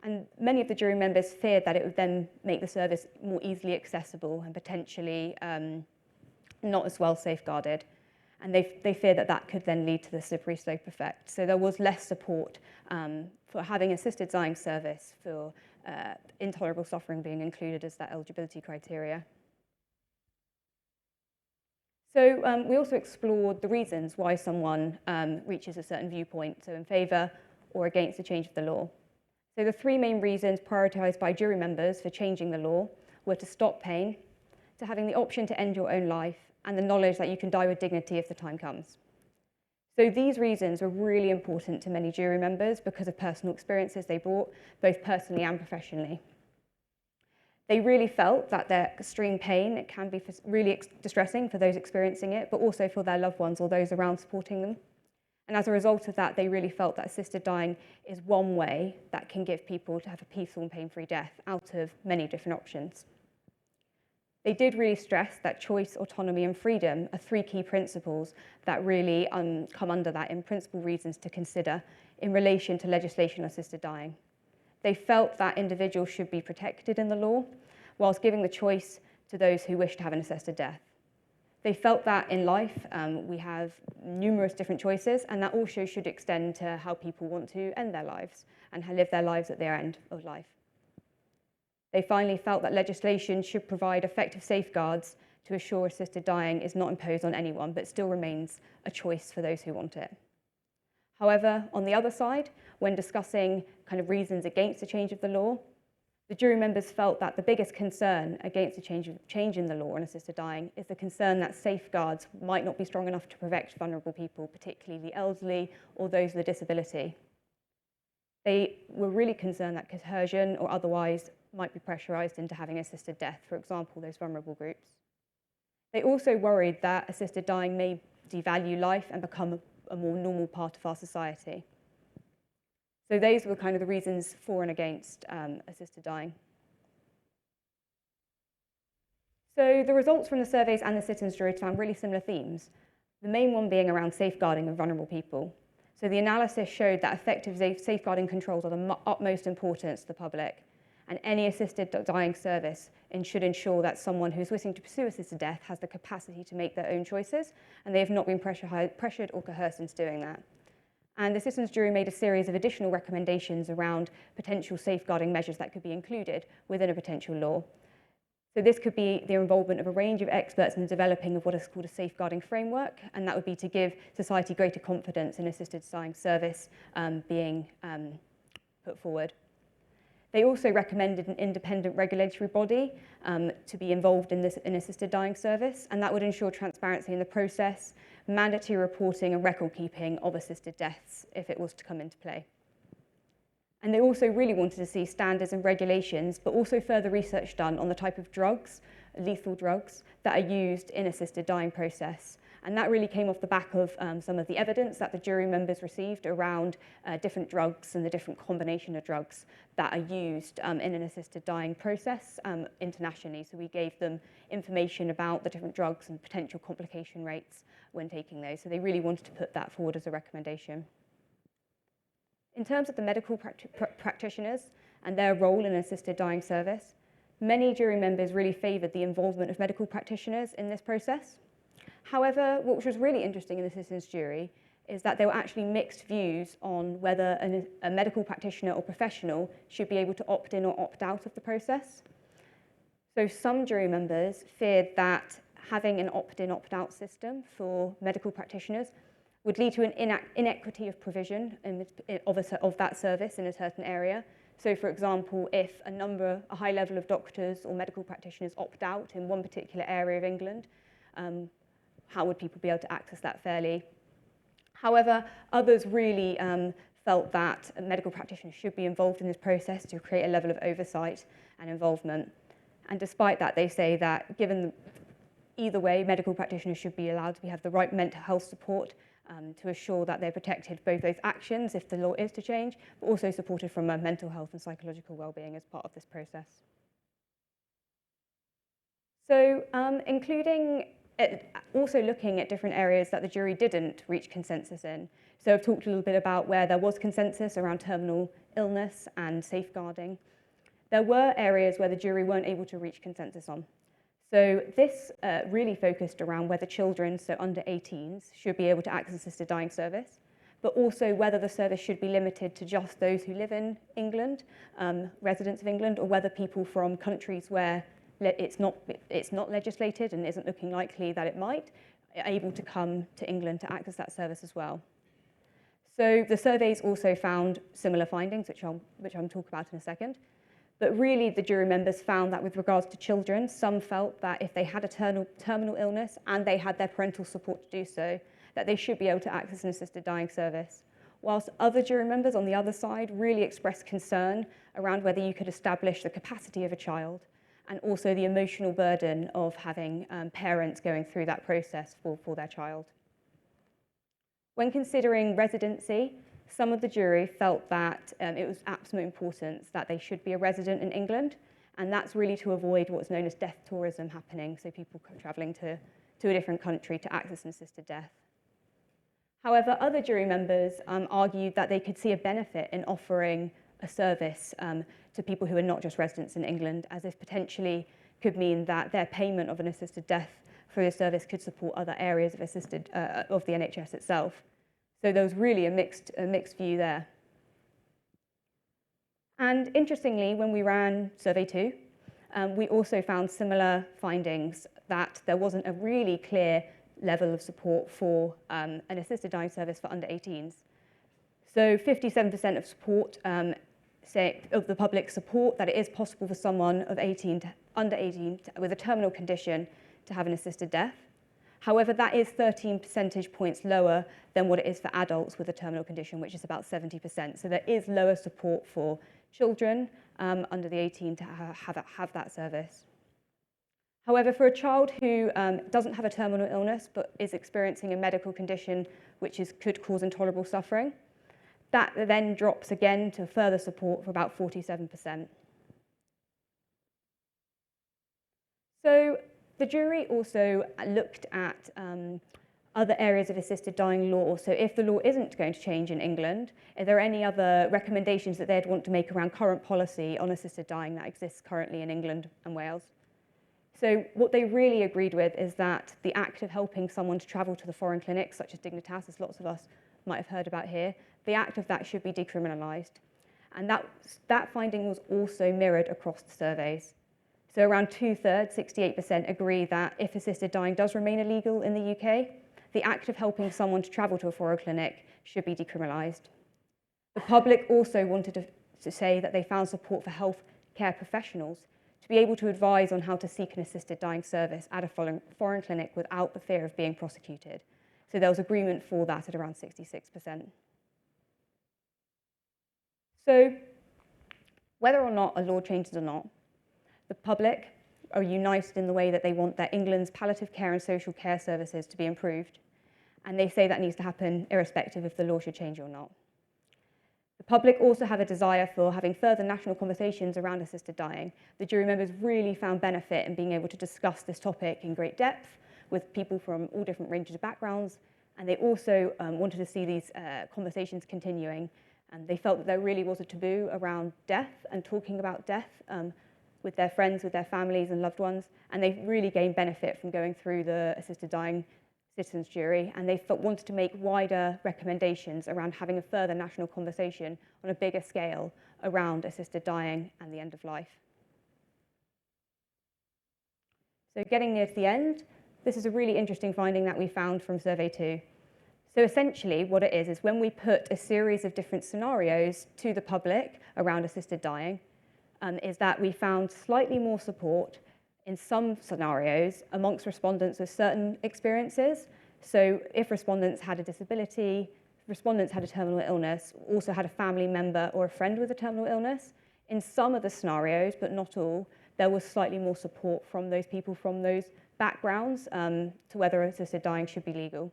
And many of the jury members feared that it would then make the service more easily accessible and potentially not as well safeguarded. And they feared that that could then lead to the slippery slope effect. So there was less support for having assisted dying service for intolerable suffering being included as that eligibility criteria. So we also explored the reasons why someone reaches a certain viewpoint, so in favour or against the change of the law. So the three main reasons prioritised by jury members for changing the law were to stop pain, to having the option to end your own life, and the knowledge that you can die with dignity if the time comes. So these reasons were really important to many jury members because of personal experiences they brought, both personally and professionally. They really felt that their extreme pain, it can be really distressing for those experiencing it, but also for their loved ones or those around supporting them. And as a result of that, they really felt that assisted dying is one way that can give people to have a peaceful and pain-free death out of many different options. They did really stress that choice, autonomy, and freedom are three key principles that really come under that in principal reasons to consider in relation to legislation on assisted dying. They felt that individuals should be protected in the law, whilst giving the choice to those who wish to have an assisted death. They felt that in life we have numerous different choices, and that also should extend to how people want to end their lives and live their lives at their end of life. They finally felt that legislation should provide effective safeguards to assure assisted dying is not imposed on anyone, but still remains a choice for those who want it. However, on the other side, when discussing kind of reasons against the change of the law, the jury members felt that the biggest concern against the change in the law on assisted dying is the concern that safeguards might not be strong enough to protect vulnerable people, particularly the elderly or those with a disability. They were really concerned that coercion or otherwise might be pressurised into having assisted death, for example, those vulnerable groups. They also worried that assisted dying may devalue life and become a more normal part of our society. So those were kind of the reasons for and against assisted dying. So the results from the surveys and the citizens' juries found really similar themes, the main one being around safeguarding of vulnerable people. So the analysis showed that effective safeguarding controls are the utmost importance to the public, and any assisted dying service should ensure that someone who is wishing to pursue assisted death has the capacity to make their own choices, and they have not been pressured or coerced into doing that. And the citizens' jury made a series of additional recommendations around potential safeguarding measures that could be included within a potential law. So this could be the involvement of a range of experts in the developing of what is called a safeguarding framework, and that would be to give society greater confidence in assisted dying service being put forward. They also recommended an independent regulatory body to be involved in assisted dying service, and that would ensure transparency in the process, mandatory reporting and record keeping of assisted deaths if it was to come into play. And they also really wanted to see standards and regulations, but also further research done on the type of drugs, lethal drugs, that are used in assisted dying process. And that really came off the back of some of the evidence that the jury members received around different drugs and the different combination of drugs that are used in an assisted dying process internationally. So we gave them information about the different drugs and potential complication rates when taking those. So they really wanted to put that forward as a recommendation. In terms of the medical practitioners and their role in assisted dying service, many jury members really favoured the involvement of medical practitioners in this process. However, what was really interesting in the citizens' jury is that there were actually mixed views on whether a medical practitioner or professional should be able to opt in or opt out of the process. So some jury members feared that having an opt-in, opt-out system for medical practitioners would lead to an inequity of provision of that service in a certain area. So, for example, if a high level of doctors or medical practitioners opt out in one particular area of England, how would people be able to access that fairly? However, others really felt that medical practitioners should be involved in this process to create a level of oversight and involvement. And despite that, they say that given either way, medical practitioners should be allowed to have the right mental health support to assure that they're protected both those actions if the law is to change, but also supported from a mental health and psychological well-being as part of this process. So also looking at different areas that the jury didn't reach consensus in. So I've talked a little bit about where there was consensus around terminal illness and safeguarding. There were areas where the jury weren't able to reach consensus on. So this really focused around whether children, so under 18s, should be able to access assisted dying service. but also whether the service should be limited to just those who live in England, residents of England, or whether people from countries where it's not legislated and isn't looking likely that it might, are able to come to England to access that service as well. So the surveys also found similar findings, which I'll talk about in a second. But really, the jury members found that with regards to children, some felt that if they had a terminal illness and they had their parental support to do so, that they should be able to access an assisted dying service. Whilst other jury members on the other side really expressed concern around whether you could establish the capacity of a child and also the emotional burden of having parents going through that process for their child. When considering residency, some of the jury felt that it was absolute importance that they should be a resident in England, and that's really to avoid what's known as death tourism happening, so people travelling to a different country to access an assisted death. However, other jury members argued that they could see a benefit in offering a service to people who are not just residents in England, as this potentially could mean that their payment of an assisted death through the service could support other areas of of the NHS itself. So there was really a mixed view there. And interestingly, when we ran Survey 2, we also found similar findings, that there wasn't a really clear level of support for an assisted dying service for under 18s. So 57% of support of the public support that it is possible for someone of under 18 with a terminal condition to have an assisted death. However, that is 13 percentage points lower than what it is for adults with a terminal condition, which is about 70%. So there is lower support for children under the 18 to have that service. However, for a child who doesn't have a terminal illness but is experiencing a medical condition which could cause intolerable suffering, that then drops again to further support for about 47%. So the jury also looked at other areas of assisted dying law. So if the law isn't going to change in England, are there any other recommendations that they'd want to make around current policy on assisted dying that exists currently in England and Wales? So what they really agreed with is that the act of helping someone to travel to the foreign clinics, such as Dignitas, as lots of us might have heard about here, the act of that should be decriminalised. And that finding was also mirrored across the surveys. So around 2/3, 68%, agree that if assisted dying does remain illegal in the UK, the act of helping someone to travel to a foreign clinic should be decriminalised. The public also wanted to say that they found support for healthcare professionals to be able to advise on how to seek an assisted dying service at a foreign clinic without the fear of being prosecuted. So there was agreement for that at around 66%. So whether or not a law changes or not, the public are united in the way that they want their England's palliative care and social care services to be improved, and they say that needs to happen irrespective if the law should change or not. The public also have a desire for having further national conversations around assisted dying. The jury members really found benefit in being able to discuss this topic in great depth with people from all different ranges of backgrounds, and they also wanted to see these conversations continuing, and they felt that there really was a taboo around death and talking about death with their friends, with their families and loved ones, and they really gained benefit from going through the assisted dying citizens jury, and they wanted to make wider recommendations around having a further national conversation on a bigger scale around assisted dying and the end of life. So getting near to the end, this is a really interesting finding that we found from Survey 2. So essentially what it is when we put a series of different scenarios to the public around assisted dying, is that we found slightly more support in some scenarios amongst respondents with certain experiences. So if respondents had a disability, respondents had a terminal illness, also had a family member or a friend with a terminal illness, in some of the scenarios, but not all, there was slightly more support from those people from those backgrounds to whether assisted dying should be legal.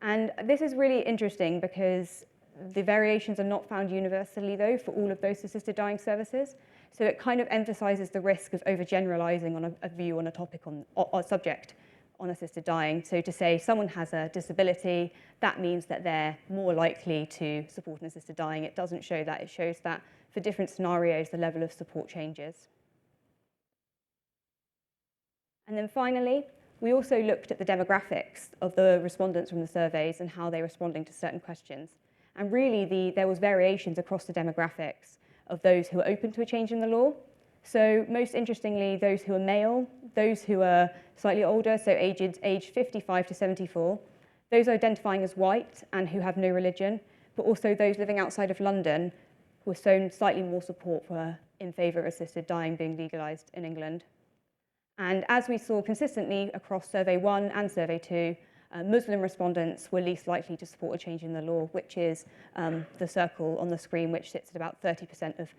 And this is really interesting because the variations are not found universally, though, for all of those assisted dying services. So it kind of emphasises the risk of overgeneralising on a view on a topic or subject on assisted dying. So to say someone has a disability, that means that they're more likely to support an assisted dying. It doesn't show that. It shows that for different scenarios, the level of support changes. And then finally, We also looked at the demographics of the respondents from the surveys and how they're responding to certain questions. And really, there was variations across the demographics of those who are open to a change in the law. So most interestingly, those who are male, those who are slightly older, so aged 55 to 74, those identifying as white and who have no religion, but also those living outside of London were shown slightly more support in favour of assisted dying being legalised in England. And as we saw consistently across Survey 1 and Survey 2, Muslim respondents were least likely to support a change in the law, which is the circle on the screen, which sits at about 30% of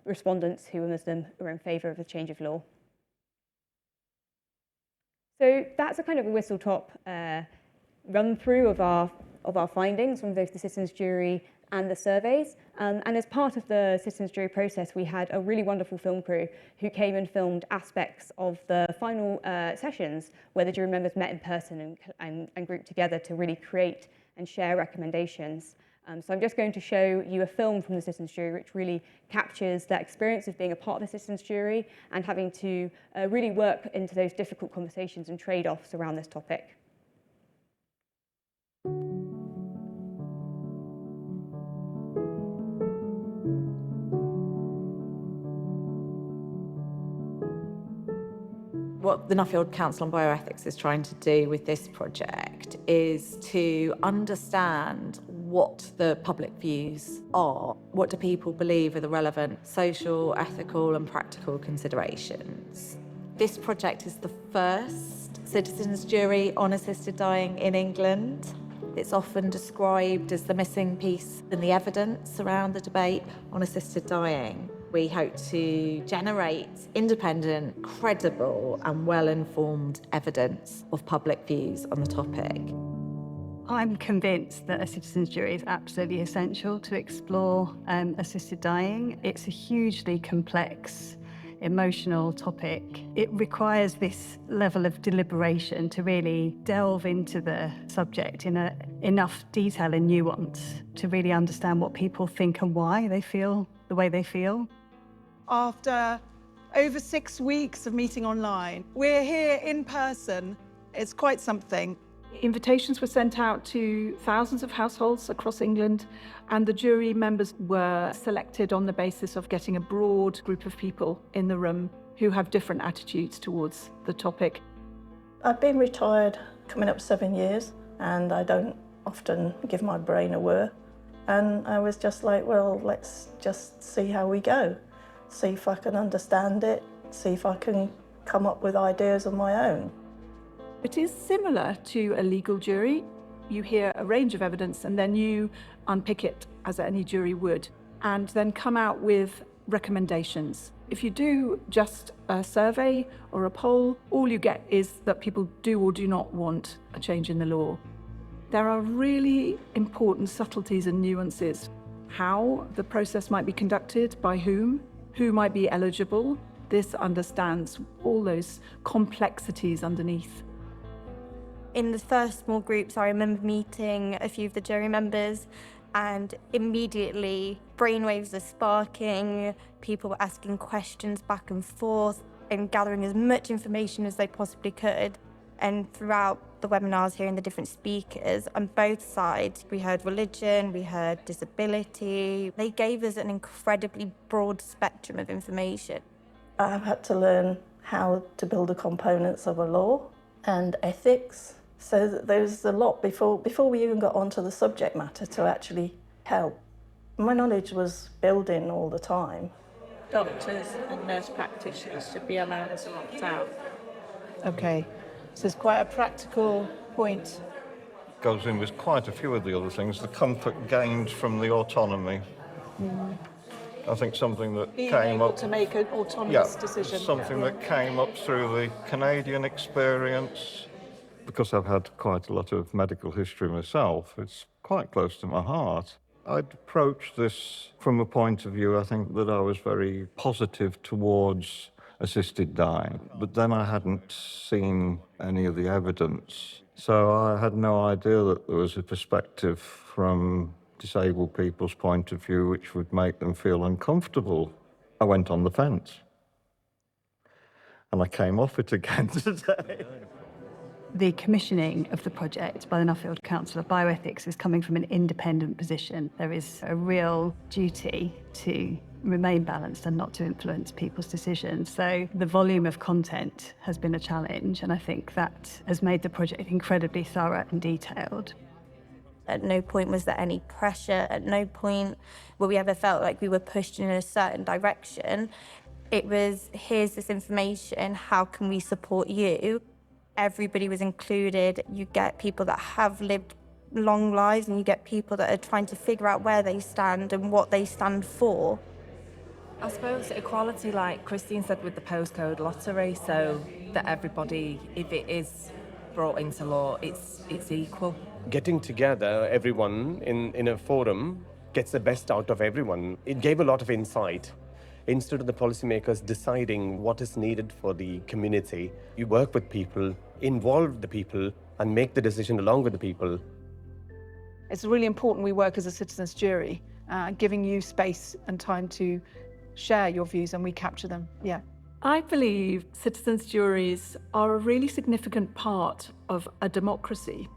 respondents who are Muslim are in favour of a change of law. So that's a kind of a whistle-top run-through of our findings from both the citizens' jury and the surveys. And as part of the citizens' jury process, we had a really wonderful film crew who came and filmed aspects of the final sessions where the jury members met in person and grouped together to really create and share recommendations. So I'm just going to show you a film from the citizens' jury which really captures that experience of being a part of the citizens' jury and having to really work into those difficult conversations and trade-offs around this topic. What the Nuffield Council on Bioethics is trying to do with this project is to understand what the public views are. What do people believe are the relevant social, ethical and practical considerations? This project is the first citizens' jury on assisted dying in England. It's often described as the missing piece in the evidence around the debate on assisted dying. We hope to generate independent, credible and well-informed evidence of public views on the topic. I'm convinced that a citizens' jury is absolutely essential to explore assisted dying. It's a hugely complex, emotional topic. It requires this level of deliberation to really delve into the subject in enough detail and nuance to really understand what people think and why they feel the way they feel. After over 6 weeks of meeting online, we're here in person. It's quite something. Invitations were sent out to thousands of households across England, and the jury members were selected on the basis of getting a broad group of people in the room who have different attitudes towards the topic. I've been retired coming up 7 years, and I don't often give my brain a whir. And I was just like, well, let's just see how we go. See if I can understand it, see if I can come up with ideas of my own. It is similar to a legal jury. You hear a range of evidence and then you unpick it as any jury would, and then come out with recommendations. If you do just a survey or a poll, all you get is that people do or do not want a change in the law. There are really important subtleties and nuances. How the process might be conducted, by who might be eligible. This understands all those complexities underneath. In the first small groups, I remember meeting a few of the jury members, and immediately brainwaves are sparking, people were asking questions back and forth and gathering as much information as they possibly could. And throughout the webinars, hearing the different speakers on both sides, we heard religion, we heard disability. They gave us an incredibly broad spectrum of information. I've had to learn how to build the components of a law and ethics. So there's a lot before we even got onto the subject matter to actually help. My knowledge was building all the time. Doctors and nurse practitioners should be allowed to opt out. Okay, so it's quite a practical point. Goes in with quite a few of the other things, the comfort gained from the autonomy. I think something that Being came able up to make an autonomous decision. Something that came up through the Canadian experience. Because I've had quite a lot of medical history myself, it's quite close to my heart. I'd approach this from a point of view, I think, that I was very positive towards assisted dying. But then I hadn't seen any of the evidence. So I had no idea that there was a perspective from disabled people's point of view which would make them feel uncomfortable. I went on the fence. And I came off it again today. The commissioning of the project by the Nuffield Council of Bioethics is coming from an independent position. There is a real duty to remain balanced and not to influence people's decisions. So the volume of content has been a challenge, and I think that has made the project incredibly thorough and detailed. At no point was there any pressure, at no point where we ever felt like we were pushed in a certain direction. It was, here's this information, how can we support you? Everybody was included. You get people that have lived long lives, and you get people that are trying to figure out where they stand and what they stand for. I suppose equality, like Christine said, with the postcode lottery, so that everybody, if it is brought into law, it's equal. Getting together everyone in a forum gets the best out of everyone. It gave a lot of insight. Instead of the policymakers deciding what is needed for the community, you work with people, involve the people, and make the decision along with the people. It's really important we work as a citizens' jury, giving you space and time to share your views, and we capture them. Yeah. I believe citizens' juries are a really significant part of a democracy.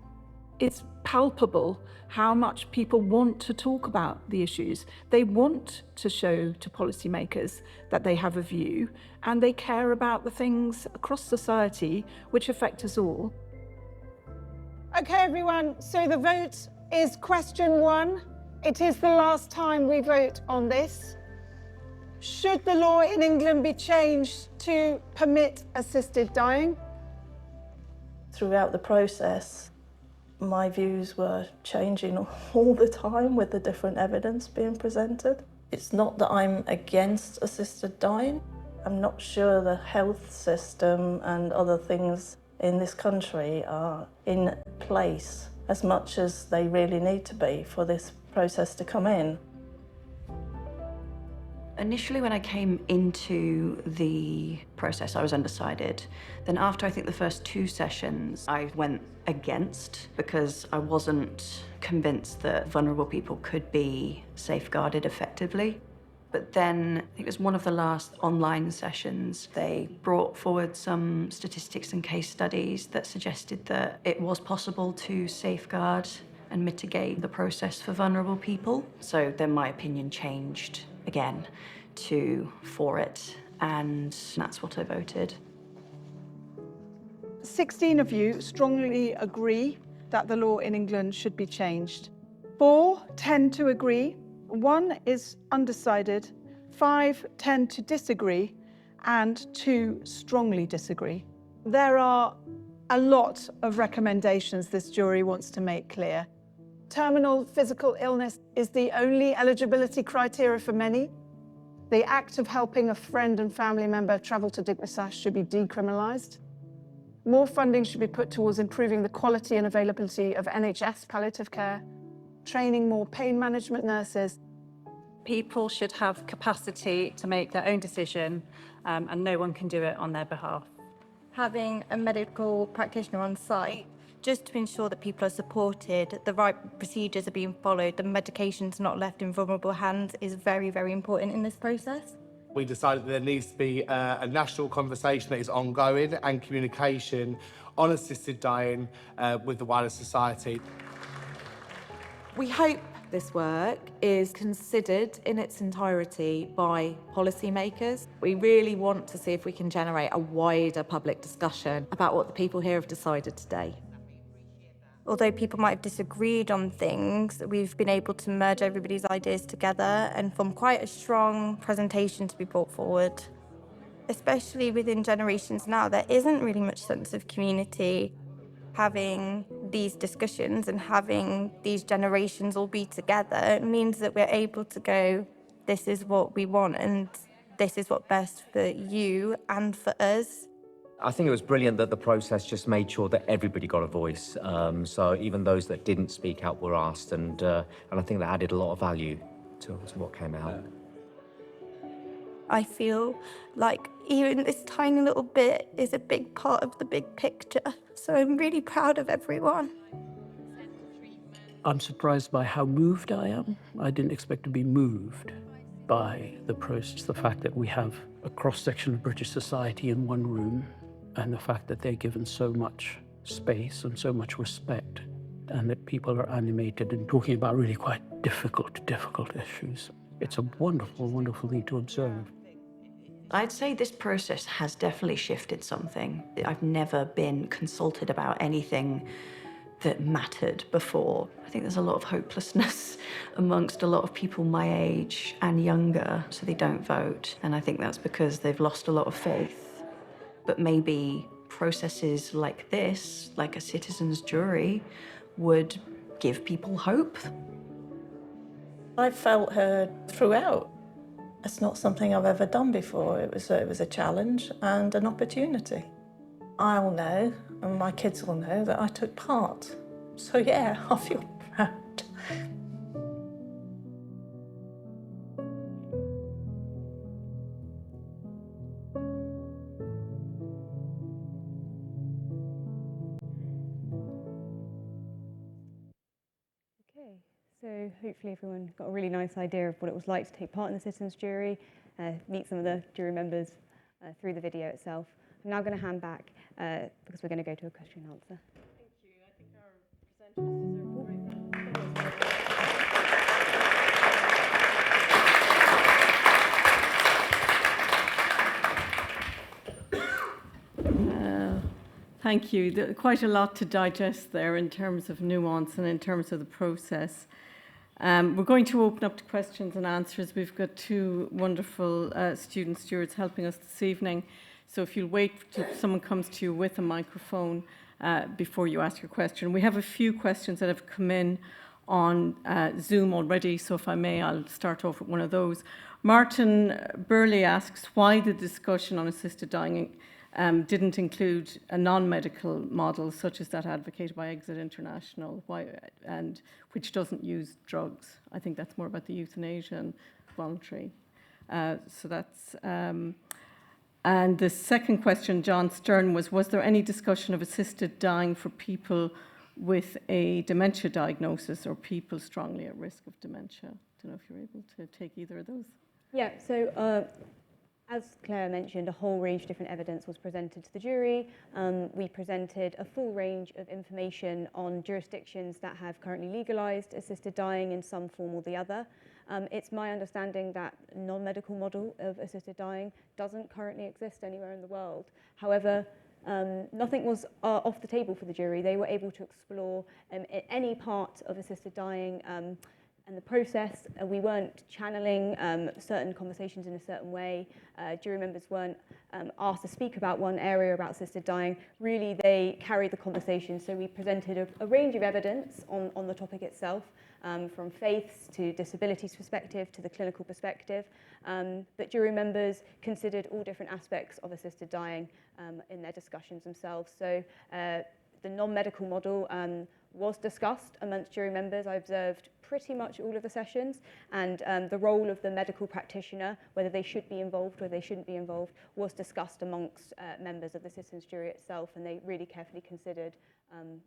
It's palpable how much people want to talk about the issues. They want to show to policymakers that they have a view, and they care about the things across society which affect us all. Okay, everyone, so the vote is question 1. It is the last time we vote on this. Should the law in England be changed to permit assisted dying? Throughout the process, my views were changing all the time with the different evidence being presented. It's not that I'm against assisted dying. I'm not sure the health system and other things in this country are in place as much as they really need to be for this process to come in. Initially, when I came into the process, I was undecided. Then after, I think, the first 2 sessions, I went against because I wasn't convinced that vulnerable people could be safeguarded effectively. But then, I think it was one of the last online sessions, they brought forward some statistics and case studies that suggested that it was possible to safeguard and mitigate the process for vulnerable people. So then my opinion changed again to for it, and that's what I voted. 16 of you strongly agree that the law in England should be changed. 4 tend to agree, 1 is undecided, 5 tend to disagree, and 2 strongly disagree. There are a lot of recommendations this jury wants to make clear. Terminal physical illness is the only eligibility criteria for many. The act of helping a friend and family member travel to Dignitas should be decriminalised. More funding should be put towards improving the quality and availability of NHS palliative care, training more pain management nurses. People should have capacity to make their own decision, and no one can do it on their behalf. Having a medical practitioner on site, just to ensure that people are supported, the right procedures are being followed, the medication's not left in vulnerable hands, is very, very important in this process. We decided that there needs to be a national conversation that is ongoing and communication on assisted dying with the wider society. We hope this work is considered in its entirety by policymakers. We really want to see if we can generate a wider public discussion about what the people here have decided today. Although people might have disagreed on things, we've been able to merge everybody's ideas together and form quite a strong presentation to be brought forward. Especially within generations now, there isn't really much sense of community. Having these discussions and having these generations all be together means that we're able to go, this is what we want and this is what's best for you and for us. I think it was brilliant that the process just made sure that everybody got a voice. So even those that didn't speak out were asked, and I think that added a lot of value to what came out. I feel like even this tiny little bit is a big part of the big picture. So I'm really proud of everyone. I'm surprised by how moved I am. I didn't expect to be moved by the process, the fact that we have a cross-section of British society in one room, and the fact that they're given so much space and so much respect, and that people are animated and talking about really quite difficult issues. It's a wonderful, wonderful thing to observe. I'd say this process has definitely shifted something. I've never been consulted about anything that mattered before. I think there's a lot of hopelessness amongst a lot of people my age and younger, so they don't vote. And I think that's because they've lost a lot of faith. But maybe processes like this, like a citizens' jury, would give people hope. I felt heard throughout. It's not something I've ever done before. It was a challenge and an opportunity. I'll know, and my kids will know, that I took part. So yeah, I feel proud. Okay, so hopefully everyone got a really nice idea of what it was like to take part in the citizens' jury, meet some of the jury members through the video itself. I'm now going to hand back because we're going to go to a question and answer. Thank you. I think our presenters deserve a great Thank you. Quite a lot to digest there in terms of nuance and in terms of the process. We're going to open up to questions and answers. We've got two wonderful student stewards helping us this evening. So if you'll wait till someone comes to you with a microphone before you ask your question. We have a few questions that have come in on Zoom already, so if I may, I'll start off with one of those. Martin Burley asks why the discussion on assisted dying didn't include a non-medical model such as that advocated by Exit International, and which doesn't use drugs. I think that's more about the euthanasia and voluntary. So that's... And the second question, John Stern, was there any discussion of assisted dying for people with a dementia diagnosis or people strongly at risk of dementia? I don't know if you're able to take either of those. Yeah, so as Claire mentioned, a whole range of different evidence was presented to the jury. We presented a full range of information on jurisdictions that have currently legalised assisted dying in some form or the other. It's my understanding that a non-medical model of assisted dying doesn't currently exist anywhere in the world. However, nothing was off the table for the jury. They were able to explore any part of assisted dying and the process. We weren't channeling certain conversations in a certain way. Jury members weren't asked to speak about one area about assisted dying. Really, they carried the conversation. So we presented a range of evidence on the topic itself, from faiths to disabilities perspective to the clinical perspective. But jury members considered all different aspects of assisted dying in their discussions themselves. So the non-medical model was discussed amongst jury members. I observed pretty much all of the sessions, and the role of the medical practitioner, whether they should be involved or they shouldn't be involved, was discussed amongst members of the citizens' jury itself, and they really carefully considered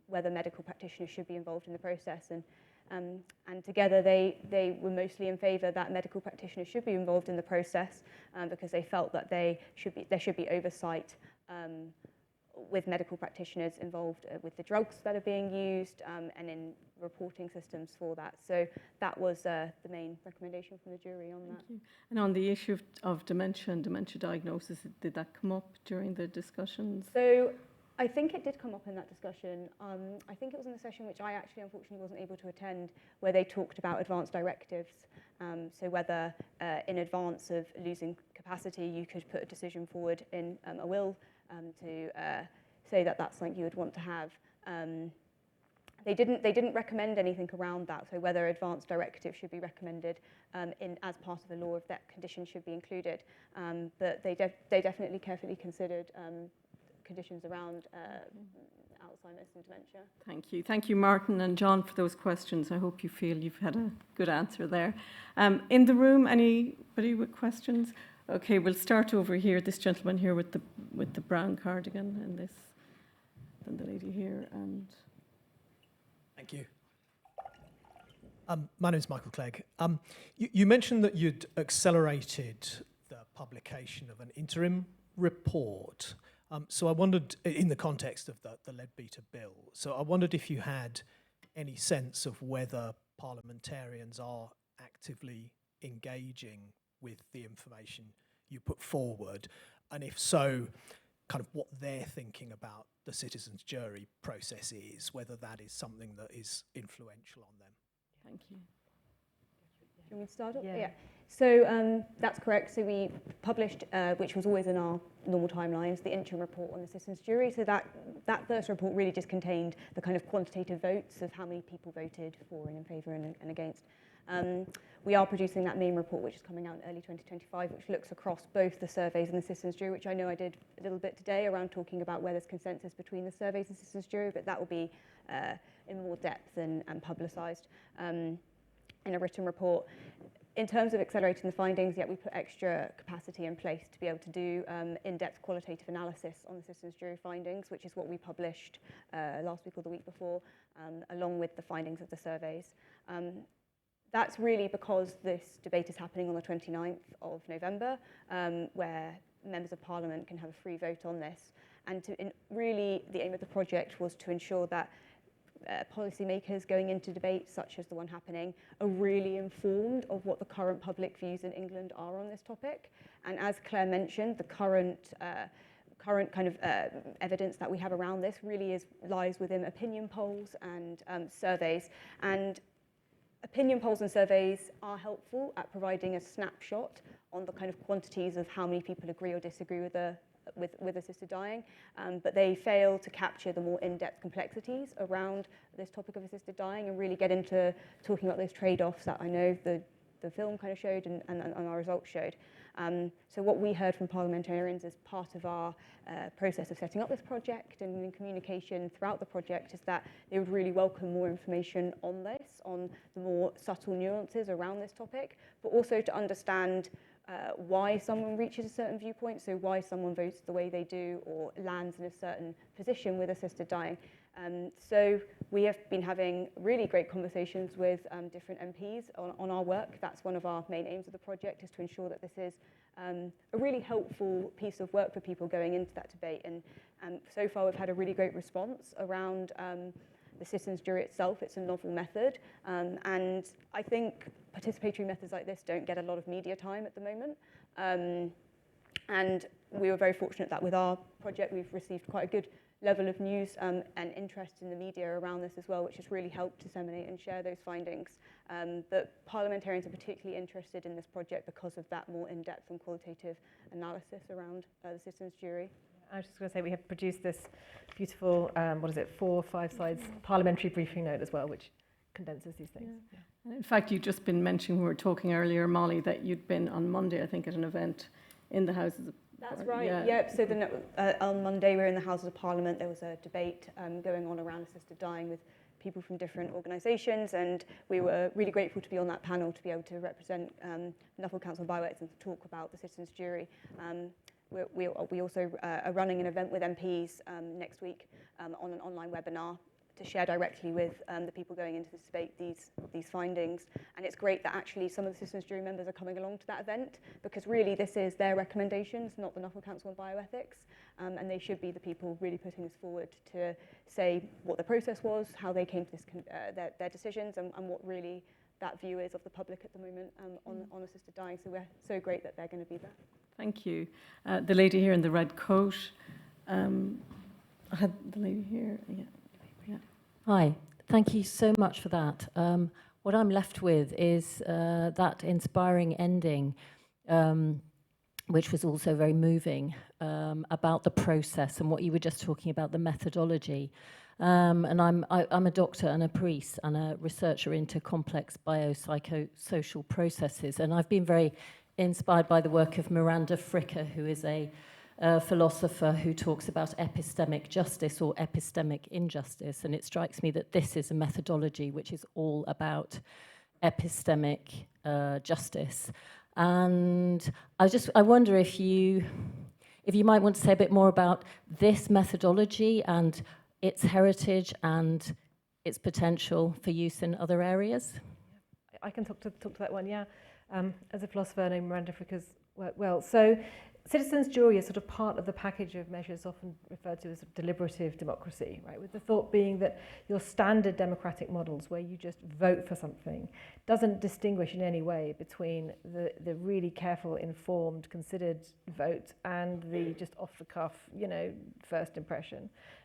whether medical practitioners should be involved in the process. And together they were mostly in favour that medical practitioners should be involved in the process because they felt that there should be oversight with medical practitioners involved with the drugs that are being used and in reporting systems for that. So that was the main recommendation from the jury on that. Thank you. And on the issue of dementia and dementia diagnosis, did that come up during the discussions? So I think it did come up in that discussion. I think it was in the session which I actually unfortunately wasn't able to attend, where they talked about advanced directives. So whether in advance of losing capacity you could put a decision forward in a will to say that that's something you would want to have. They didn't recommend anything around that, so whether advanced directive should be recommended as part of the law, if that condition should be included. But they definitely carefully considered conditions around Alzheimer's and dementia. Thank you. Thank you, Martin and John, for those questions. I hope you feel you've had a good answer there. In the room, anybody with questions? Okay, we'll start over here. This gentleman here with the brown cardigan, and this, and the lady here, and... Thank you. My name is Michael Clegg. You mentioned that you'd accelerated the publication of an interim report. So I wondered, in the context of the Leadbeater Bill, so I wondered if you had any sense of whether parliamentarians are actively engaging with the information you put forward, and if so, kind of what they're thinking about the citizens' jury process is, whether that is something that is influential on them. Thank you. Do you want me to start off? Yeah. So that's correct. So we published, which was always in our normal timelines, the interim report on the citizens' jury. So that first report really just contained the kind of quantitative votes of how many people voted for and in favour and against. We are producing that main report, which is coming out in early 2025, which looks across both the surveys and the citizens' jury, which I know I did a little bit today around talking about where there's consensus between the surveys and citizens' jury, but that will be in more depth and publicised in a written report. In terms of accelerating the findings, we put extra capacity in place to be able to do in-depth qualitative analysis on the citizens' jury findings, which is what we published last week or the week before, along with the findings of the surveys. That's really because this debate is happening on the 29th of November, where members of Parliament can have a free vote on this. And really, the aim of the project was to ensure that policymakers going into debates such as the one happening are really informed of what the current public views in England are on this topic. And as Claire mentioned, the current kind of evidence that we have around this really lies within opinion polls and surveys. And opinion polls and surveys are helpful at providing a snapshot on the kind of quantities of how many people agree or disagree with assisted dying, but they fail to capture the more in-depth complexities around this topic of assisted dying and really get into talking about those trade-offs that I know the film kind of showed and our results showed. So what we heard from parliamentarians as part of our process of setting up this project and in communication throughout the project is that they would really welcome more information on this, on the more subtle nuances around this topic, but also to understand why someone reaches a certain viewpoint, so why someone votes the way they do or lands in a certain position with assisted dying. So we have been having really great conversations with different MPs on our work. That's one of our main aims of the project, is to ensure that this is a really helpful piece of work for people going into that debate. And so far we've had a really great response around the citizens' jury itself. It's a novel method, and I think participatory methods like this don't get a lot of media time at the moment. And we were very fortunate that with our project we've received quite a good level of news and interest in the media around this as well, which has really helped disseminate and share those findings. But parliamentarians are particularly interested in this project because of that more in-depth and qualitative analysis around the citizens' jury. I was just going to say we have produced this beautiful, 4 or 5 slides parliamentary briefing note as well, which condenses these things. Yeah. Yeah. In fact, you'd just been mentioning, we were talking earlier, Molly, that you'd been on Monday, I think, at an event in the Houses of That's right, yeah. Yep. So on Monday we were in the Houses of Parliament. There was a debate going on around assisted dying with people from different organisations, and we were really grateful to be on that panel to be able to represent Nuffield Council and Bioethics and to talk about the citizens' jury. We also are running an event with MPs next week on an online webinar to share directly with the people going into this debate these findings. And it's great that actually some of the citizens' jury members are coming along to that event, because really this is their recommendations, not the Nuffield Council on Bioethics, and they should be the people really putting this forward to say what the process was, how they came to this their decisions, and what really that view is of the public at the moment on assisted dying. So we're so great that they're going to be there. Thank you. The lady here in the red coat. I had the lady here. Yeah. Hi. Thank you so much for that. What I'm left with is that inspiring ending, which was also very moving, about the process and what you were just talking about, the methodology. And I'm a doctor and a priest and a researcher into complex biopsychosocial processes. And I've been very inspired by the work of Miranda Fricker, who is a philosopher who talks about epistemic justice or epistemic injustice. And it strikes me that this is a methodology which is all about epistemic justice. And I wonder if you might want to say a bit more about this methodology and its heritage and its potential for use in other areas. I can talk to that one, yeah. As a philosopher, I know Miranda Fricker's work well. So citizens' jury is sort of part of the package of measures often referred to as deliberative democracy, right? With the thought being that your standard democratic models where you just vote for something doesn't distinguish in any way between the really careful, informed, considered vote and the just off-the-cuff, first impression.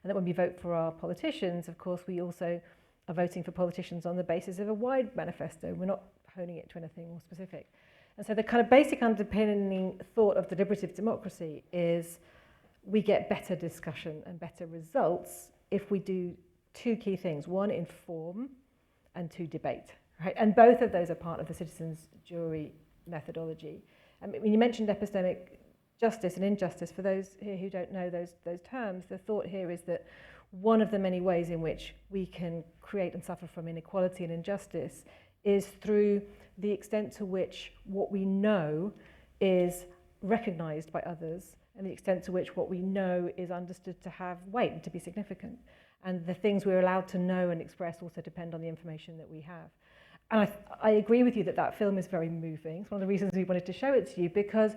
And that when we vote for our politicians, of course, we also are voting for politicians on the basis of a wide manifesto. We're not honing it to anything more specific. And so the kind of basic underpinning thought of deliberative democracy is we get better discussion and better results if we do two key things. One, inform, and two, debate. Right? And both of those are part of the citizens' jury methodology. I mean, when you mentioned epistemic justice and injustice, for those here who don't know those terms, the thought here is that one of the many ways in which we can create and suffer from inequality and injustice is through the extent to which what we know is recognized by others and the extent to which what we know is understood to have weight and to be significant. And the things we're allowed to know and express also depend on the information that we have. And I agree with you that that film is very moving. It's one of the reasons we wanted to show it to you, because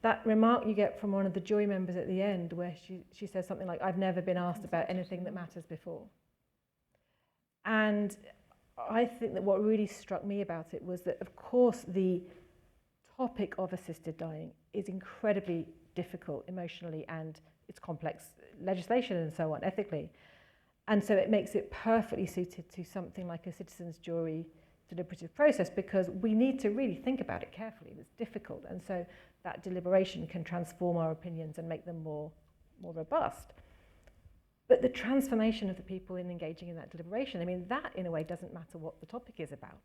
that remark you get from one of the jury members at the end where she says something like, "I've never been asked about anything that matters before." And I think that what really struck me about it was that, of course, the topic of assisted dying is incredibly difficult emotionally, and it's complex legislation and so on, ethically. And so it makes it perfectly suited to something like a citizens' jury deliberative process, because we need to really think about it carefully. It's difficult. And so that deliberation can transform our opinions and make them more robust. But the transformation of the people in engaging in that deliberation, I mean, that in a way doesn't matter what the topic is about.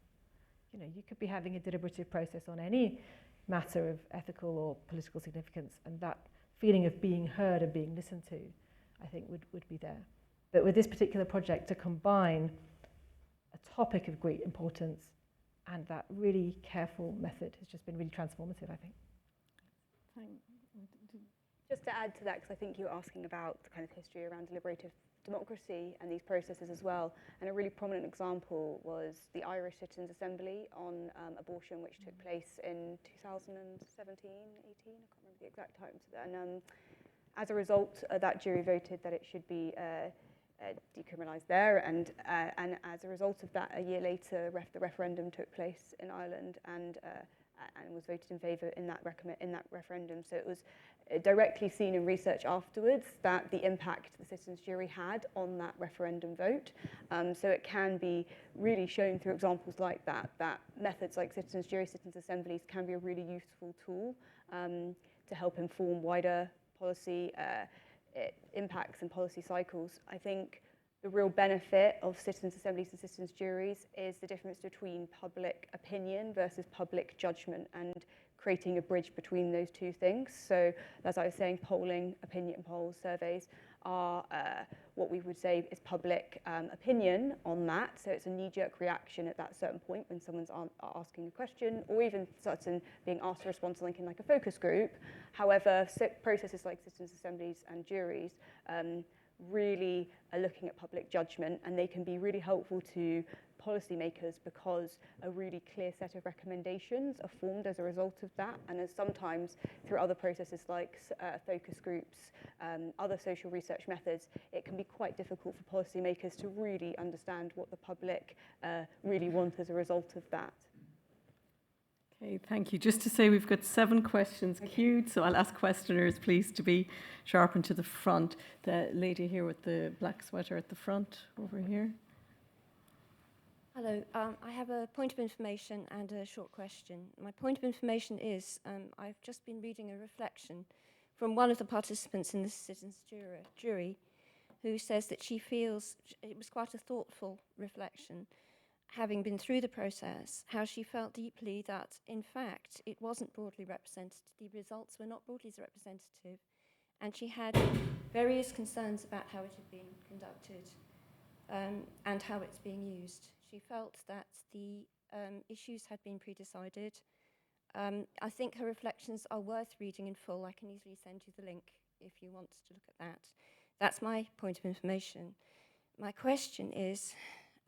You could be having a deliberative process on any matter of ethical or political significance, and that feeling of being heard and being listened to, I think, would be there. But with this particular project, to combine a topic of great importance and that really careful method has just been really transformative, I think. Just to add to that, because I think you were asking about the kind of history around deliberative democracy and these processes as well, and a really prominent example was the Irish Citizens' Assembly on abortion, which took place in 2017, 18, I can't remember the exact times. And as a result, that jury voted that it should be decriminalised there, and as a result of that, a year later, the referendum took place in Ireland, and was voted in favour in that referendum. So it was directly seen in research afterwards that the impact the citizens' jury had on that referendum vote. So it can be really shown through examples like that methods like citizens' jury, citizens' assemblies can be a really useful tool to help inform wider policy impacts and policy cycles. I think the real benefit of citizens' assemblies and citizens' juries is the difference between public opinion versus public judgment, and creating a bridge between those two things. So, as I was saying, polling, opinion polls, surveys are what we would say is public opinion on that. So it's a knee-jerk reaction at that certain point when someone's asking a question, or even certain being asked to respond to something like a focus group. However, processes like citizens' assemblies and juries really are looking at public judgment, and they can be really helpful to policymakers because a really clear set of recommendations are formed as a result of that, and as sometimes through other processes like focus groups, other social research methods, it can be quite difficult for policymakers to really understand what the public really want as a result of that. Okay, thank you. Just to say we've got 7 questions queued, so I'll ask questioners please to be sharp and to the front. The lady here with the black sweater at the front over here. Hello, I have a point of information and a short question. My point of information is I've just been reading a reflection from one of the participants in the citizens' jury who says that she feels, it was quite a thoughtful reflection, having been through the process, how she felt deeply that, in fact, it wasn't broadly representative, the results were not broadly representative, and she had various concerns about how it had been conducted and how it's being used. She felt that the issues had been pre-decided. I think her reflections are worth reading in full. I can easily send you the link if you want to look at that. That's my point of information. My question is,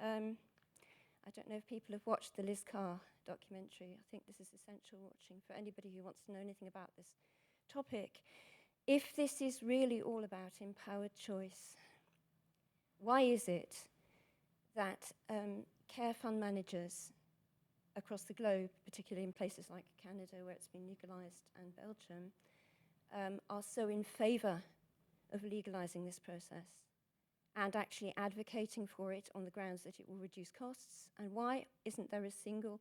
I don't know if people have watched the Liz Carr documentary. I think this is essential watching for anybody who wants to know anything about this topic, if this is really all about empowered choice, why is it that care fund managers across the globe, particularly in places like Canada where it's been legalised and Belgium, are so in favour of legalising this process and actually advocating for it on the grounds that it will reduce costs? And why isn't there a single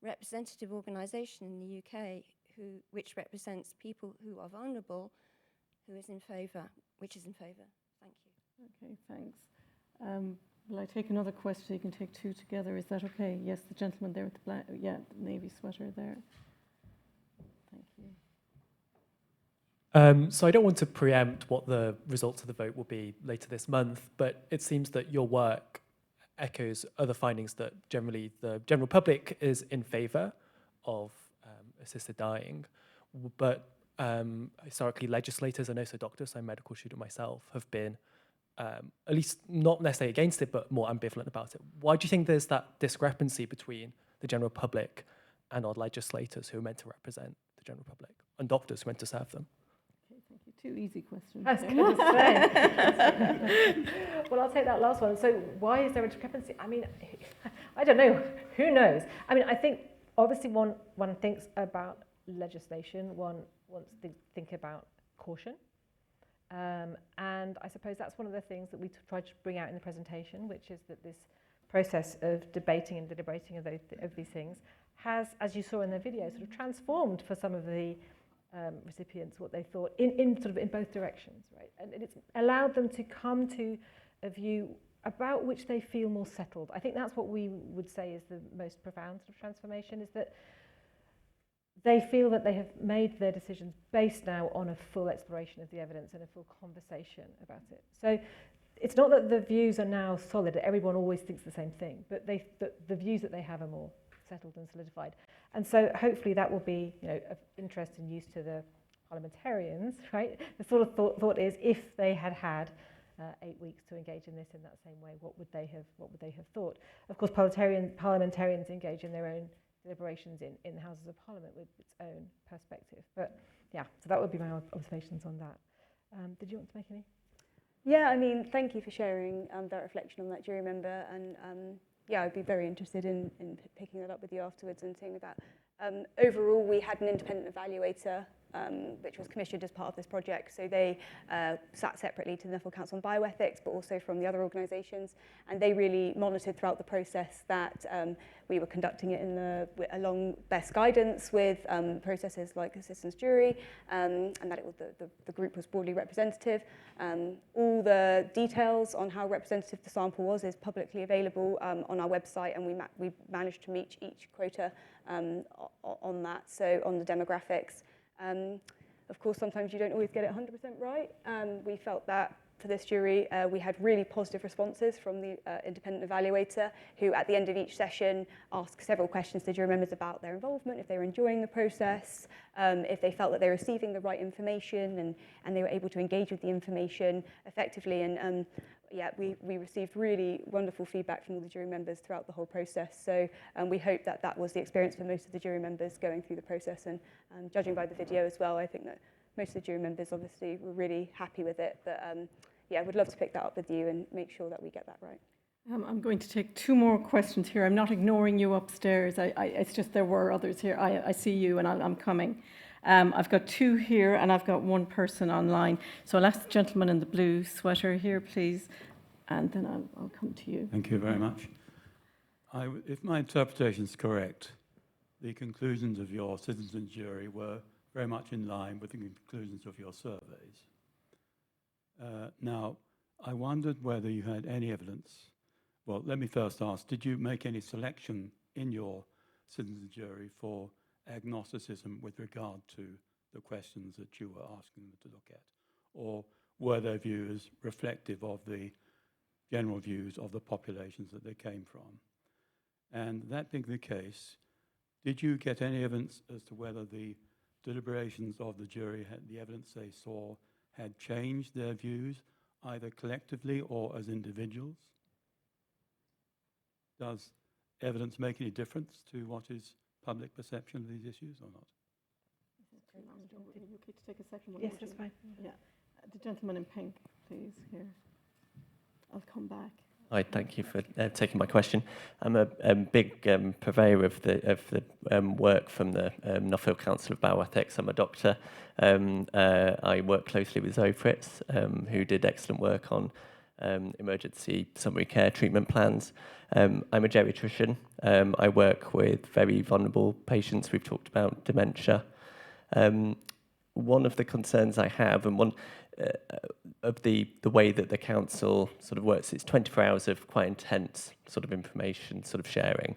representative organisation in the UK which represents people who are vulnerable, which is in favour? Thank you. Okay, thanks. Will I take another question? You can take two together. Is that okay? Yes, the gentleman there with the black, the navy sweater there. Thank you. So I don't want to preempt what the results of the vote will be later this month, but it seems that your work echoes other findings that generally the general public is in favour of assisted dying, but historically legislators and also doctors, I'm a medical student myself, have been at least not necessarily against it, but more ambivalent about it. Why do you think there's that discrepancy between the general public and our legislators who are meant to represent the general public and doctors who are meant to serve them? Okay, thank you. Two easy questions. I was going to say. Well, I'll take that last one. So why is there a discrepancy? I mean, I don't know. Who knows? I mean, I think obviously one thinks about legislation, one wants to think about caution. And I suppose that's one of the things that we tried to bring out in the presentation, which is that this process of debating and deliberating of these things has, as you saw in the video, sort of transformed for some of the recipients what they thought in both directions, right? And it's allowed them to come to a view about which they feel more settled. I think that's what we would say is the most profound sort of transformation, is that they feel that they have made their decisions based now on a full exploration of the evidence and a full conversation about it. So it's not that the views are now solid, that everyone always thinks the same thing, but the views that they have are more settled and solidified. And so hopefully that will be, of interest and use to the parliamentarians, right? The sort of thought is, if they had 8 weeks to engage in this in that same way, what would they have thought? Of course, parliamentarians engage in their own deliberations in the Houses of Parliament with its own perspective. But yeah, so that would be my observations on that. Did you want to make any? Yeah, I mean, thank you for sharing that reflection on that jury member, and yeah, I'd be very interested in picking that up with you afterwards and seeing about. Overall, we had an independent evaluator which was commissioned as part of this project. So they sat separately to the Nuffield Council on Bioethics, but also from the other organisations, and they really monitored throughout the process that we were conducting it along best guidance with processes like a citizens' jury, and that the group was broadly representative. All the details on how representative the sample was is publicly available on our website, and we managed to meet each quota on that, so on the demographics. Of course, sometimes you don't always get it 100% right. We felt that for this jury, we had really positive responses from the independent evaluator, who at the end of each session asked several questions to jury members about their involvement, if they were enjoying the process, if they felt that they were receiving the right information, and they were able to engage with the information effectively. And yeah, we received really wonderful feedback from all the jury members throughout the whole process. So we hope that that was the experience for most of the jury members going through the process. And judging by the video as well, I think that most of the jury members obviously were really happy with it. But yeah, would love to pick that up with you and make sure that we get that right. I'm going to take two more questions here. I'm not ignoring you upstairs. It's just there were others here. I see you, and I'm coming. I've got two here, and I've got one person online. So I'll ask the gentleman in the blue sweater here, please, and then I'll come to you. Thank you very much. If my interpretation is correct, the conclusions of your citizens' jury were very much in line with the conclusions of your surveys. Now, I wondered whether you had any evidence. Well, let me first ask, did you make any selection in your citizens' jury for agnosticism with regard to the questions that you were asking them to look at? Or were their views reflective of the general views of the populations that they came from? And that being the case, did you get any evidence as to whether the deliberations of the jury, the evidence they saw, had changed their views, either collectively or as individuals? Does evidence make any difference to what is public perception of these issues or not? You okay to take a second one? Yes, that's fine. Yeah. The gentleman in pink, please, here. I'll come back. Hi, thank you for taking my question. I'm a big purveyor of the work from the Nuffield Council of Bioethics. I'm a doctor. I work closely with Zoe Fritz, who did excellent work on emergency summary care treatment plans. I'm a geriatrician. I work with very vulnerable patients. We've talked about dementia. One of the concerns I have, and one of the way that the council sort of works, it's 24 hours of quite intense sort of information sort of sharing.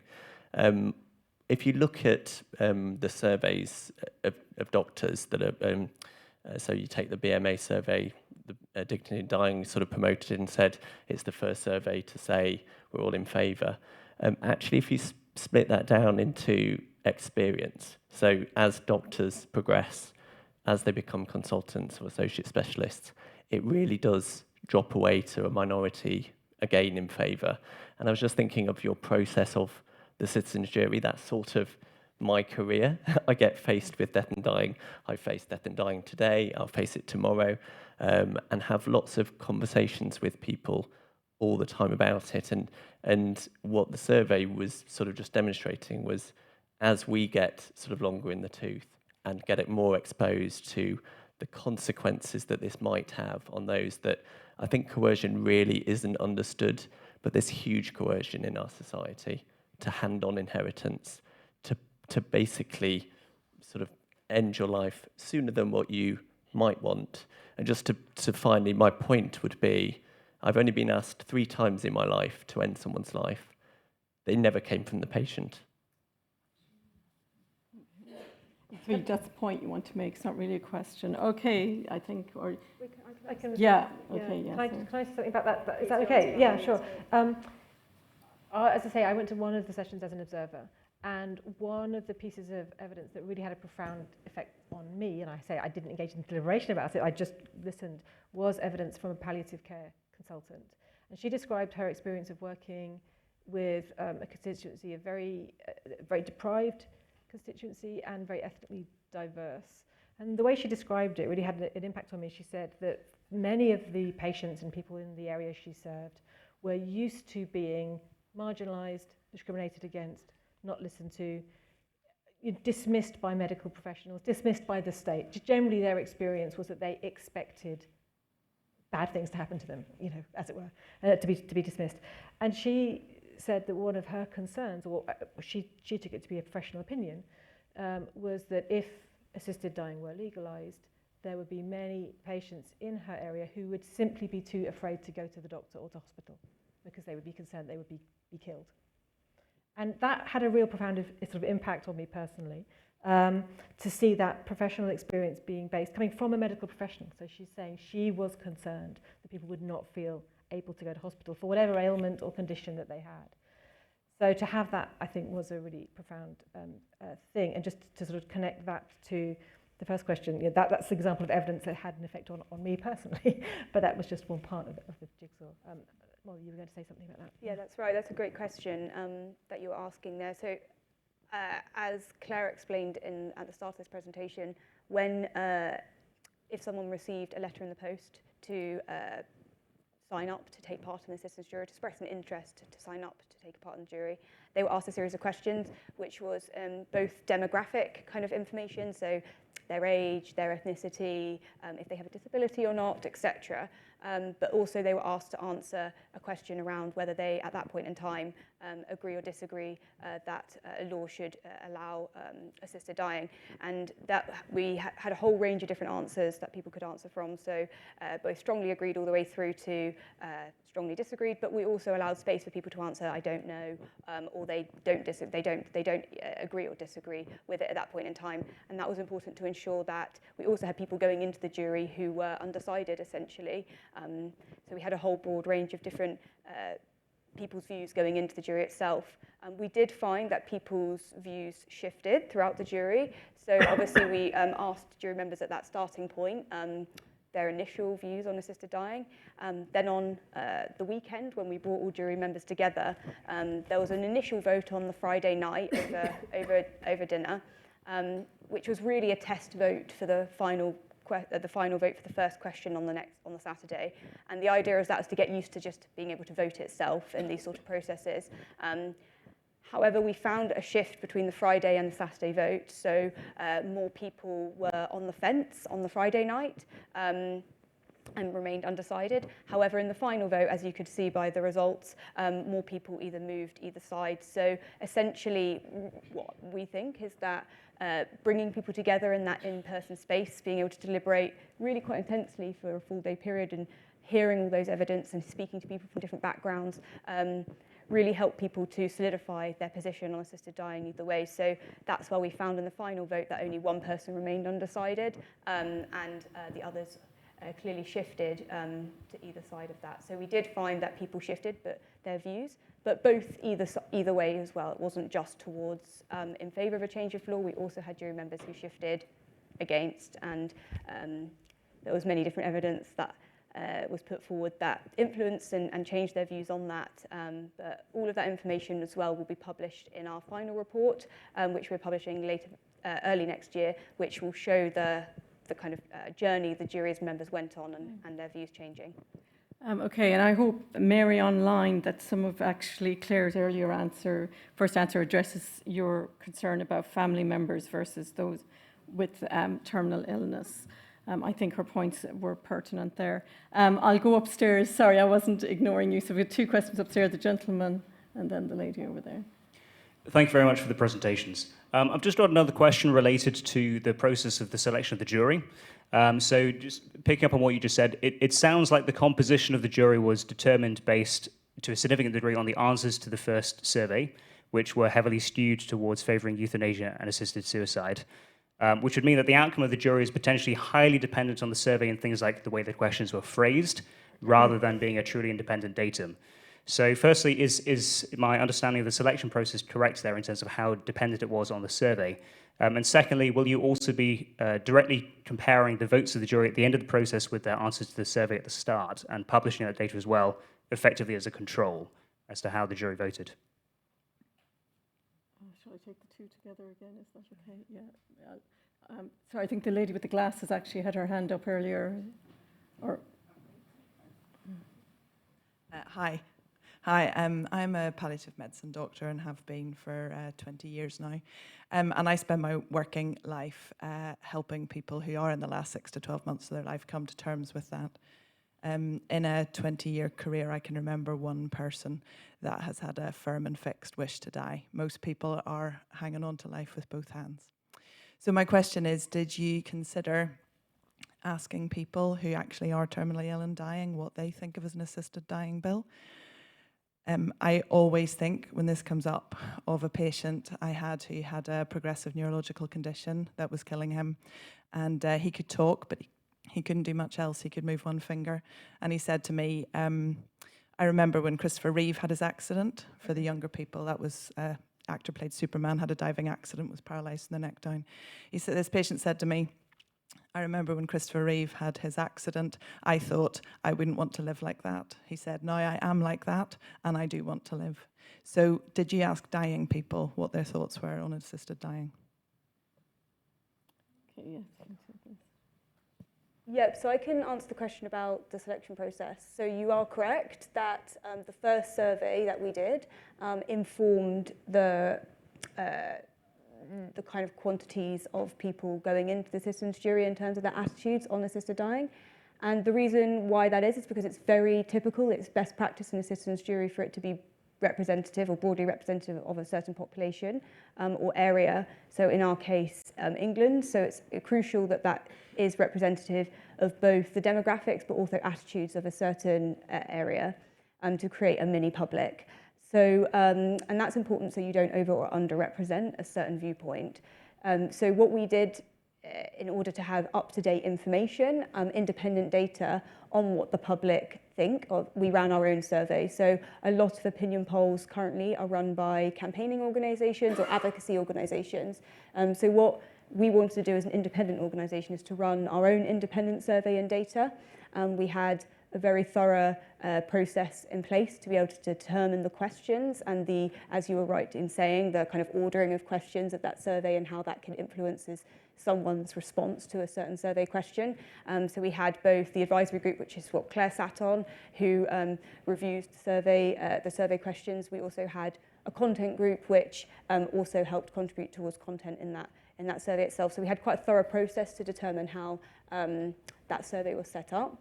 If you look at the surveys of doctors that are, so you take the BMA survey, the Dignity in Dying sort of promoted it and said it's the first survey to say we're all in favour. Actually, if you split that down into experience, so as doctors progress, as they become consultants or associate specialists, it really does drop away to a minority, again, in favour. And I was just thinking of your process of the citizens' jury, that's sort of my career. I get faced with death and dying. I face death and dying today, I'll face it tomorrow, and have lots of conversations with people all the time about it. And what the survey was sort of just demonstrating was, as we get sort of longer in the tooth and get it more exposed to the consequences that this might have on those that I think coercion really isn't understood, but there's huge coercion in our society to hand on inheritance, to basically sort of end your life sooner than what you might want. And just to finally, my point would be, I've only been asked 3 times in my life to end someone's life. They never came from the patient. So that's the point you want to make. It's not really a question. Okay, I think, or I can yeah. Okay, yeah. Can I say something about that? Is that okay? Yeah, sure. As I say, I went to one of the sessions as an observer, and one of the pieces of evidence that really had a profound effect on me, and I say I didn't engage in deliberation about it, I just listened, was evidence from a palliative care consultant. And she described her experience of working with a constituency of very deprived constituency and very ethnically diverse. And the way she described it really had an impact on me. She said that many of the patients and people in the area she served were used to being marginalised, discriminated against, not listened to, dismissed by medical professionals, dismissed by the state. Generally, their experience was that they expected bad things to happen to them, as it were, to be dismissed. And she said that one of her concerns, or she took it to be a professional opinion, was that if assisted dying were legalised, there would be many patients in her area who would simply be too afraid to go to the doctor or to hospital because they would be concerned they would be killed. And that had a real profound sort of impact on me personally, to see that professional experience being based, coming from a medical professional. So she's saying she was concerned that people would not feel able to go to hospital for whatever ailment or condition that they had. So to have that, I think, was a really profound thing. And just to sort of connect that to the first question, that's the example of evidence that had an effect on me personally, but that was just one part of the jigsaw. Molly, you were going to say something about that. Yeah, that's right. That's a great question that you were asking there. So as Claire explained at the start of this presentation, when if someone received a letter in the post to sign up to take part in the citizens' jury, to express an interest to sign up to take part in the jury, they were asked a series of questions, which was both demographic kind of information, so their age, their ethnicity, if they have a disability or not, etc. But also they were asked to answer a question around whether they, at that point in time, agree or disagree that a law should allow assisted dying. And that we had a whole range of different answers that people could answer from. So both strongly agreed all the way through to strongly disagreed, but we also allowed space for people to answer I don't know, or they don't agree or disagree with it at that point in time. And that was important to ensure that we also had people going into the jury who were undecided, essentially. So we had a whole broad range of different people's views going into the jury itself. We did find that people's views shifted throughout the jury. So obviously we asked jury members at that starting point their initial views on assisted dying. Then on the weekend, when we brought all jury members together, there was an initial vote on the Friday night over dinner. which was really a test vote for the final vote for the first question on the Saturday. And the idea is that was to get used to just being able to vote itself in these sort of processes. However, we found a shift between the Friday and the Saturday vote, so more people were on the fence on the Friday night and remained undecided. However, in the final vote, as you could see by the results, more people either moved either side. So essentially, what we think is that bringing people together in that in-person space, being able to deliberate really quite intensely for a full day period and hearing all those evidence and speaking to people from different backgrounds really helped people to solidify their position on assisted dying either way. So that's why we found in the final vote that only one person remained undecided and the others clearly shifted to either side of that. So we did find that people shifted their views, but both either way as well. It wasn't just towards in favour of a change of law. We also had jury members who shifted against, and there was many different evidence that was put forward that influenced and changed their views on that. But all of that information as well will be published in our final report, which we're publishing early next year, which will show the kind of journey the jury's members went on and their views changing. Okay, and I hope, Mary online, that some of actually Claire's earlier first answer addresses your concern about family members versus those with terminal illness. I think her points were pertinent there. I'll go upstairs. Sorry, I wasn't ignoring you. So we have two questions upstairs, the gentleman and then the lady over there. Thank you very much for the presentations. I've just got another question related to the process of the selection of the jury. So just picking up on what you just said, it sounds like the composition of the jury was determined based to a significant degree on the answers to the first survey, which were heavily skewed towards favouring euthanasia and assisted suicide, which would mean that the outcome of the jury is potentially highly dependent on the survey and things like the way the questions were phrased, rather than being a truly independent datum. So firstly, is my understanding of the selection process correct there in terms of how dependent it was on the survey? And secondly, will you also be directly comparing the votes of the jury at the end of the process with their answers to the survey at the start and publishing that data as well, effectively as a control as to how the jury voted? Shall I take the two together again? Is that okay? Yeah. Sorry, I think the lady with the glasses actually had her hand up earlier. Hi. Hi, I'm a palliative medicine doctor and have been for 20 years now. And I spend my working life helping people who are in the last 6 to 12 months of their life come to terms with that. In a 20-year career, I can remember one person that has had a firm and fixed wish to die. Most people are hanging on to life with both hands. So my question is, did you consider asking people who actually are terminally ill and dying what they think of as an assisted dying bill? I always think when this comes up of a patient I had who had a progressive neurological condition that was killing him, and he could talk, but he couldn't do much else. He could move one finger. And he said to me, I remember when Christopher Reeve had his accident, for the younger people, that was actor played Superman, had a diving accident, was paralysed from the neck down. He said, this patient said to me, I remember when Christopher Reeve had his accident, I thought I wouldn't want to live like that. He said, now I am like that, and I do want to live. So did you ask dying people what their thoughts were on assisted dying? Okay, yes. Yep, so I can answer the question about the selection process. So you are correct that the first survey that we did informed the kind of quantities of people going into the systems jury in terms of their attitudes on assisted dying. And the reason why that is because it's very typical, it's best practice in a systems jury for it to be representative or broadly representative of a certain population or area. So in our case, England, so it's crucial that that is representative of both the demographics but also attitudes of a certain area to create a mini public. So, and that's important so you don't over or underrepresent a certain viewpoint. So what we did in order to have up-to-date information, independent data on what the public think, we ran our own survey. So a lot of opinion polls currently are run by campaigning organisations or advocacy organisations. So what we wanted to do as an independent organisation is to run our own independent survey and data. We had a very thorough process in place to be able to determine the questions and the, as you were right in saying, the kind of ordering of questions of that survey and how that can influences someone's response to a certain survey question. So we had both the advisory group, which is what Clare sat on, who reviews the survey questions. We also had a content group, which also helped contribute towards content in that survey itself. So we had quite a thorough process to determine how that survey was set up.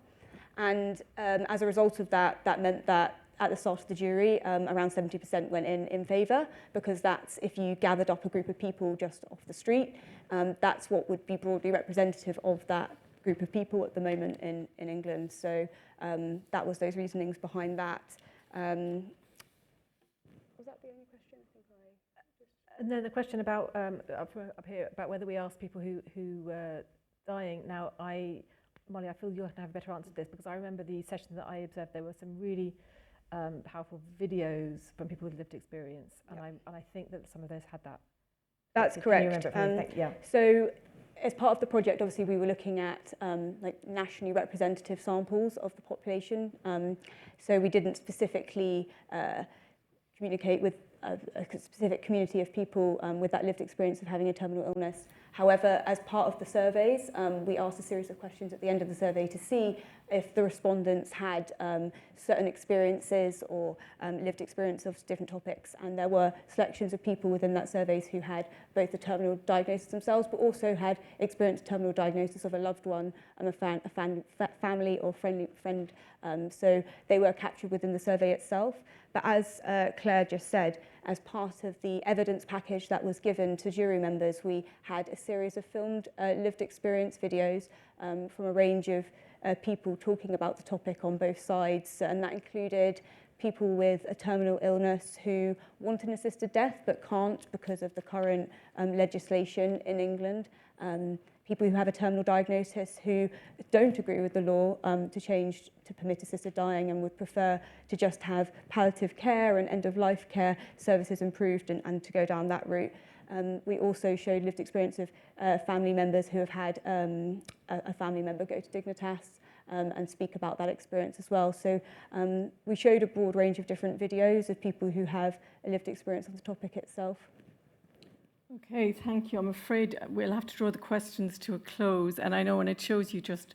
And as a result of that, that meant that at the start of the jury, around 70% went in favour, because that's, if you gathered up a group of people just off the street, that's what would be broadly representative of that group of people at the moment in England. So that was those reasonings behind that. Was that the only question? I think And then the question about up here about whether we ask people who were dying. Now, Molly, I feel you're going to have a better answer to this, because I remember the session that I observed. There were some really powerful videos from people with lived experience, and I think that some of those had that. That's correct. Can you remember it from yeah. So, as part of the project, obviously, we were looking at like nationally representative samples of the population. So we didn't specifically communicate with a specific community of people with that lived experience of having a terminal illness. However, as part of the surveys, we asked a series of questions at the end of the survey to see if the respondents had certain experiences or lived experience of different topics. And there were selections of people within that surveys who had both the terminal diagnosis themselves, but also had experienced terminal diagnosis of a loved one and a family or friend. So they were captured within the survey itself. But as Claire just said, as part of the evidence package that was given to jury members, we had a series of filmed lived experience videos from a range of people talking about the topic on both sides. And that included people with a terminal illness who want an assisted death but can't because of the current legislation in England. People who have a terminal diagnosis who don't agree with the law to change to permit assisted dying and would prefer to just have palliative care and end-of-life care services improved and to go down that route. We also showed lived experience of family members who have had a family member go to Dignitas and speak about that experience as well. So we showed a broad range of different videos of people who have a lived experience of the topic itself. Okay, thank you. I'm afraid we'll have to draw the questions to a close, and I know, and it shows you just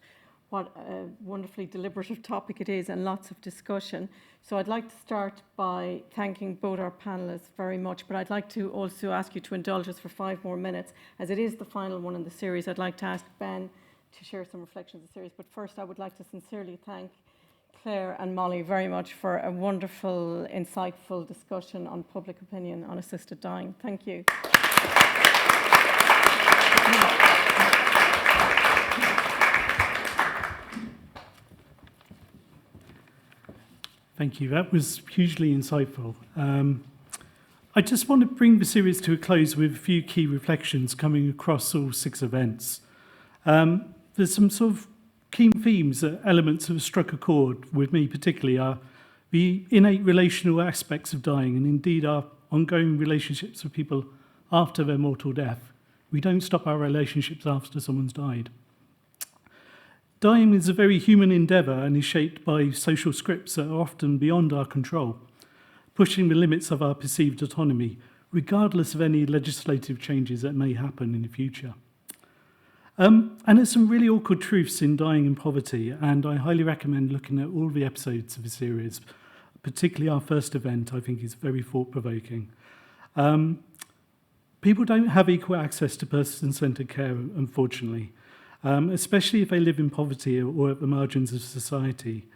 what a wonderfully deliberative topic it is and lots of discussion. So I'd like to start by thanking both our panellists very much, but I'd like to also ask you to indulge us for 5 more minutes, as it is the final one in the series. I'd like to ask Ben to share some reflections of the series, but first I would like to sincerely thank Claire and Molly very much for a wonderful, insightful discussion on public opinion on assisted dying. Thank you. Thank you. That was hugely insightful. I just want to bring the series to a close with a few key reflections coming across all 6 events. There's some sort of key themes, elements that have struck a chord with me particularly are the innate relational aspects of dying, and indeed our ongoing relationships with people after their mortal death. We don't stop our relationships after someone's died. Dying is a very human endeavour and is shaped by social scripts that are often beyond our control, pushing the limits of our perceived autonomy, regardless of any legislative changes that may happen in the future. And there's some really awkward truths in dying in poverty, and I highly recommend looking at all the episodes of the series, particularly our first event. I think is very thought-provoking. People don't have equal access to person-centred care, unfortunately, especially if they live in poverty or at the margins of society.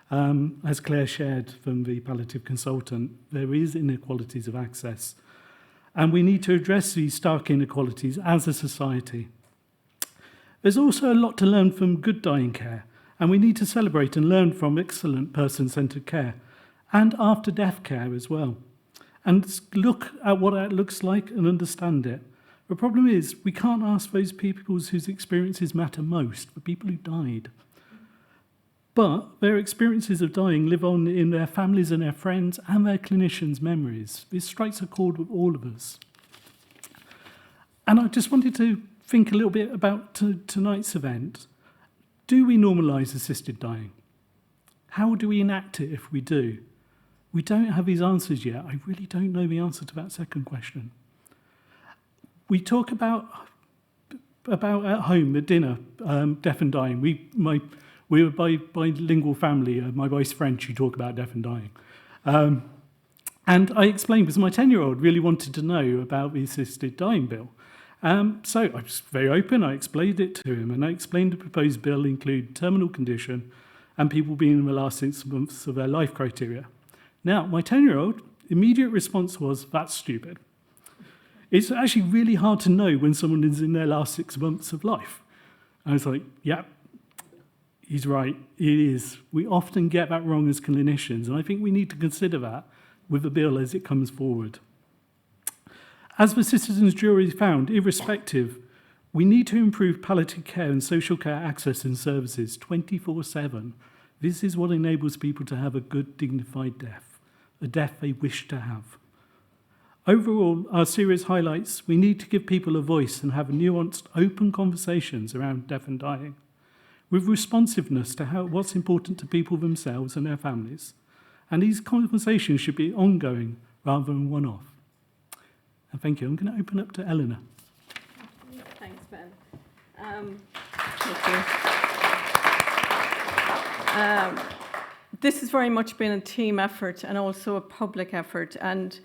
As Claire shared from the palliative consultant, there is inequalities of access, and we need to address these stark inequalities as a society. There's also a lot to learn from good dying care, and we need to celebrate and learn from excellent person-centred care and after-death care as well, and look at what that looks like and understand it. The problem is we can't ask those people whose experiences matter most, the people who died. But their experiences of dying live on in their families and their friends and their clinicians' memories. This strikes a chord with all of us. And I just wanted to think a little bit about tonight's event. Do we normalise assisted dying? How do we enact it if we do? We don't have these answers yet. I really don't know the answer to that second question. We talk about at home, at dinner, deaf and dying. We're a bilingual family. My wife's French, you talk about deaf and dying. And I explained, because my 10-year-old really wanted to know about the assisted dying bill. So I was very open, I explained it to him, and I explained the proposed bill include terminal condition and people being in the last 6 months of their life criteria. Now, my 10-year-old immediate response was, that's stupid. It's actually really hard to know when someone is in their last 6 months of life. I was like, yeah, he's right, it is. We often get that wrong as clinicians, and I think we need to consider that with the bill as it comes forward. As the citizens' jury found, irrespective, we need to improve palliative care and social care access and services 24/7. This is what enables people to have a good, dignified death, a death they wish to have. Overall, our series highlights we need to give people a voice and have nuanced, open conversations around death and dying, with responsiveness to what's important to people themselves and their families. And these conversations should be ongoing rather than one-off. And thank you. I'm going to open up to Eleanor. Thanks, Ben. This has very much been a team effort and also a public effort. And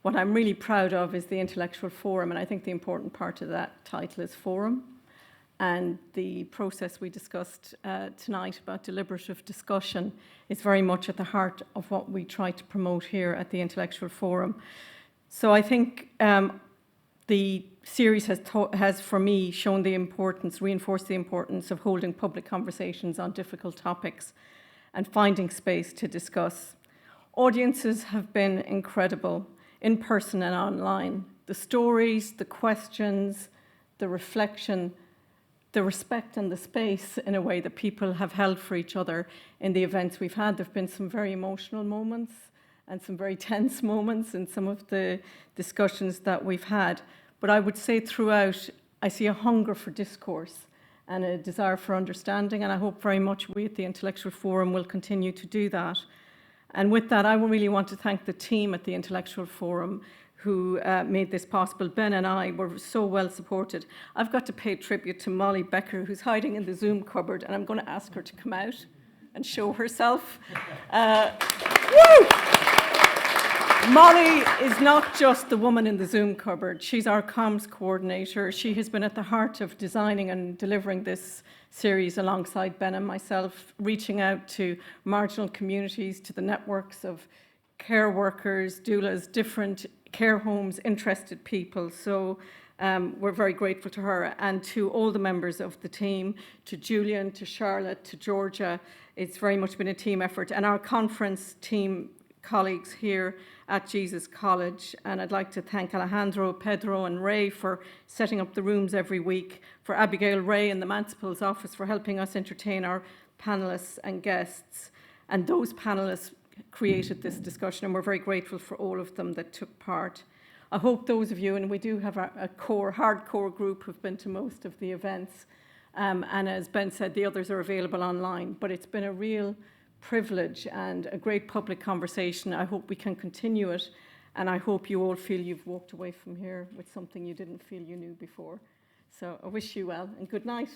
what I'm really proud of is the intellectual forum. And I think the important part of that title is forum. And the process we discussed tonight about deliberative discussion is very much at the heart of what we try to promote here at the Intellectual Forum. So I think the series has, for me, shown the importance, reinforced the importance of holding public conversations on difficult topics and finding space to discuss. Audiences have been incredible, in person and online. The stories, the questions, the reflection, the respect and the space, in a way, that people have held for each other in the events we've had. There have been some very emotional moments and some very tense moments in some of the discussions that we've had. But I would say throughout, I see a hunger for discourse and a desire for understanding, and I hope very much we at the Intellectual Forum will continue to do that. And with that, I really want to thank the team at the Intellectual Forum who made this possible. Ben and I were so well supported. I've got to pay tribute to Molly Becker, who's hiding in the Zoom cupboard, and I'm going to ask her to come out and show herself. Woo! Molly is not just the woman in the Zoom cupboard. She's our comms coordinator. She has been at the heart of designing and delivering this series alongside Ben and myself, reaching out to marginal communities, to the networks of care workers, doulas, different care homes, interested people. So we're very grateful to her and to all the members of the team, to Julian, to Charlotte, to Georgia. It's very much been a team effort. And our conference team colleagues here at Jesus College. And I'd like to thank Alejandro, Pedro and Ray for setting up the rooms every week, for Abigail Ray in the Manciple's office for helping us entertain our panelists and guests. And those panelists created this discussion, and we're very grateful for all of them that took part. I hope those of you, and we do have a core, hardcore group who've been to most of the events, and as Ben said, the others are available online, but it's been a real privilege and a great public conversation. I hope we can continue it, and I hope you all feel you've walked away from here with something you didn't feel you knew before. So I wish you well, and good night.